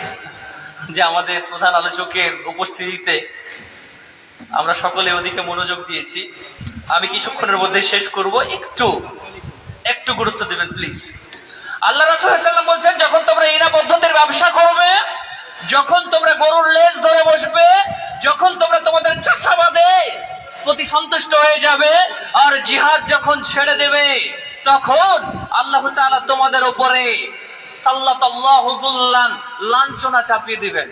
যে আমাদের প্রধান আলোচকের উপস্থিতিতে আমরা সকলে ওদিকে মনোযোগ দিয়েছি। আমি কিছুক্ষণের মধ্যে শেষ করব, একটু গুরুত্ব দেবেন প্লিজ। আল্লাহ রাসূল সাল্লাল্লাহু আলাইহি ওয়াসাল্লাম বলছেন, যখন তোমরা ঈনা পদ্ধতির ব্যবসা করবে, যখন তোমরা গরুর লেজ ধরে বসবে, যখন তোমরা তোমাদের চাষাবাদে প্রতি সন্তুষ্ট হয়ে যাবে, আর জিহাদ যখন ছেড়ে দেবে, তখন আল্লাহ তাআলা তোমাদের উপরে সাল্লাতাল্লাহু যুল্লান, লাঞ্ছনা চাপিয়ে দিবেন,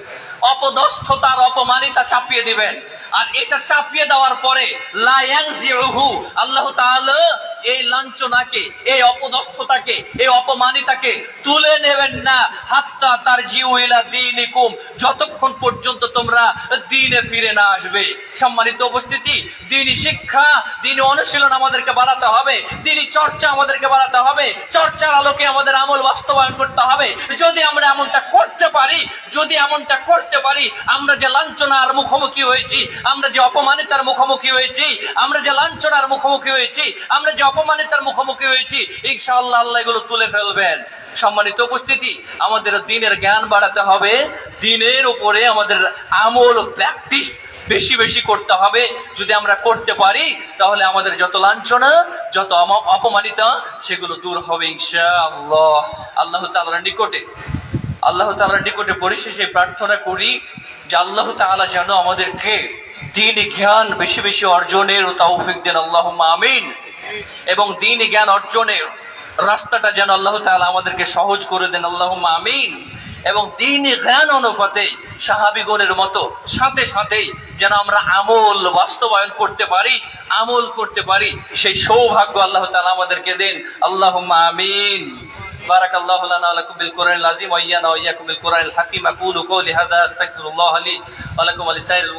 অপদস্থতার অপমানিতা চাপিয়ে দিবেন। আর এটা চাপিয়ে দেওয়ার পরে লা ইয়ানজিউহু, আল্লাহ তাআলা এই লাঞ্ছনাকে, এই অপদস্থতাকে, এই অপমানিতাকে তুলে নেবেন না, হাত্তা তারজিউ ইলা দীনিকুম, যতক্ষণ পর্যন্ত তোমরা দ্বীনে ফিরে না আসবে। সম্মানিত উপস্থিতি, দ্বীনি শিক্ষা, দ্বীনি অনুশীলন আমাদেরকে বাড়াতে হবে, দ্বীনি চর্চা আমাদেরকে বাড়াতে হবে, চর্চার আলোকে আমাদের আমল বাস্তবায়ন করতে হবে। যদি আমরা এমনটা করতে পারি, যদি এমনটা করতে পারি, আমরা যে লাঞ্ছনার মুখোমুখি হয়েছি, আমরা যে অপমানিতার মুখোমুখি হয়েছি, আমরা যে লাঞ্ছনার মুখোমুখি হয়েছি, আমরা যে অপমানিতার মুখোমুখি হয়েছি, ইনশাআল্লাহ আল্লাহ এগুলো তুলে ফেলবেন। সম্মানিত উপস্থিতি, আমাদের দ্বীনের জ্ঞান বাড়াতে হবে, দ্বীনের উপরে আমাদের আমল প্র্যাকটিস বেশি বেশি করতে হবে। যদি আমরা করতে পারি, তাহলে আমাদের যত লাঞ্ছনা, যত অপমানিতা, সেগুলো দূর হবে ইনশাআল্লাহ। আল্লাহ তাআলার নিকটে পরিশেষে প্রার্থনা করি যে আল্লাহ তাআলা যেন আমাদেরকে দ্বীনি জ্ঞান বেশি বেশি অর্জনের তৌফিক দেন, আল্লাহুম্মা আমিন। এবং দ্বীনি জ্ঞান অর্জনের রাস্তাটা যেন আল্লাহ তাআলা আমাদেরকে সহজ করে দেন, আল্লাহুম্মা আমিন। এবং দ্বীনি জ্ঞান অনুপাতে সাহাবীগণের মতো সাথে সাথেই যেন আমরা আমল বাস্তবায়ন করতে পারি, আমল করতে পারি, সেই সৌভাগ্য আল্লাহ তাআলা আমাদেরকে দেন, আল্লাহুম্মা আমিন। বারাকাল্লাহু লানা ওয়া লাকুম বিল কুরআনিল আযীম ওয়া ইয়্যানা ওয়া ইয়্যাকুম বিল কুরআনিল হাকীম। আকুলু কওলি হাযা আস্তাগফিরুল্লাহ লি ওয়া লাকুম ওয়া লিসাইরিল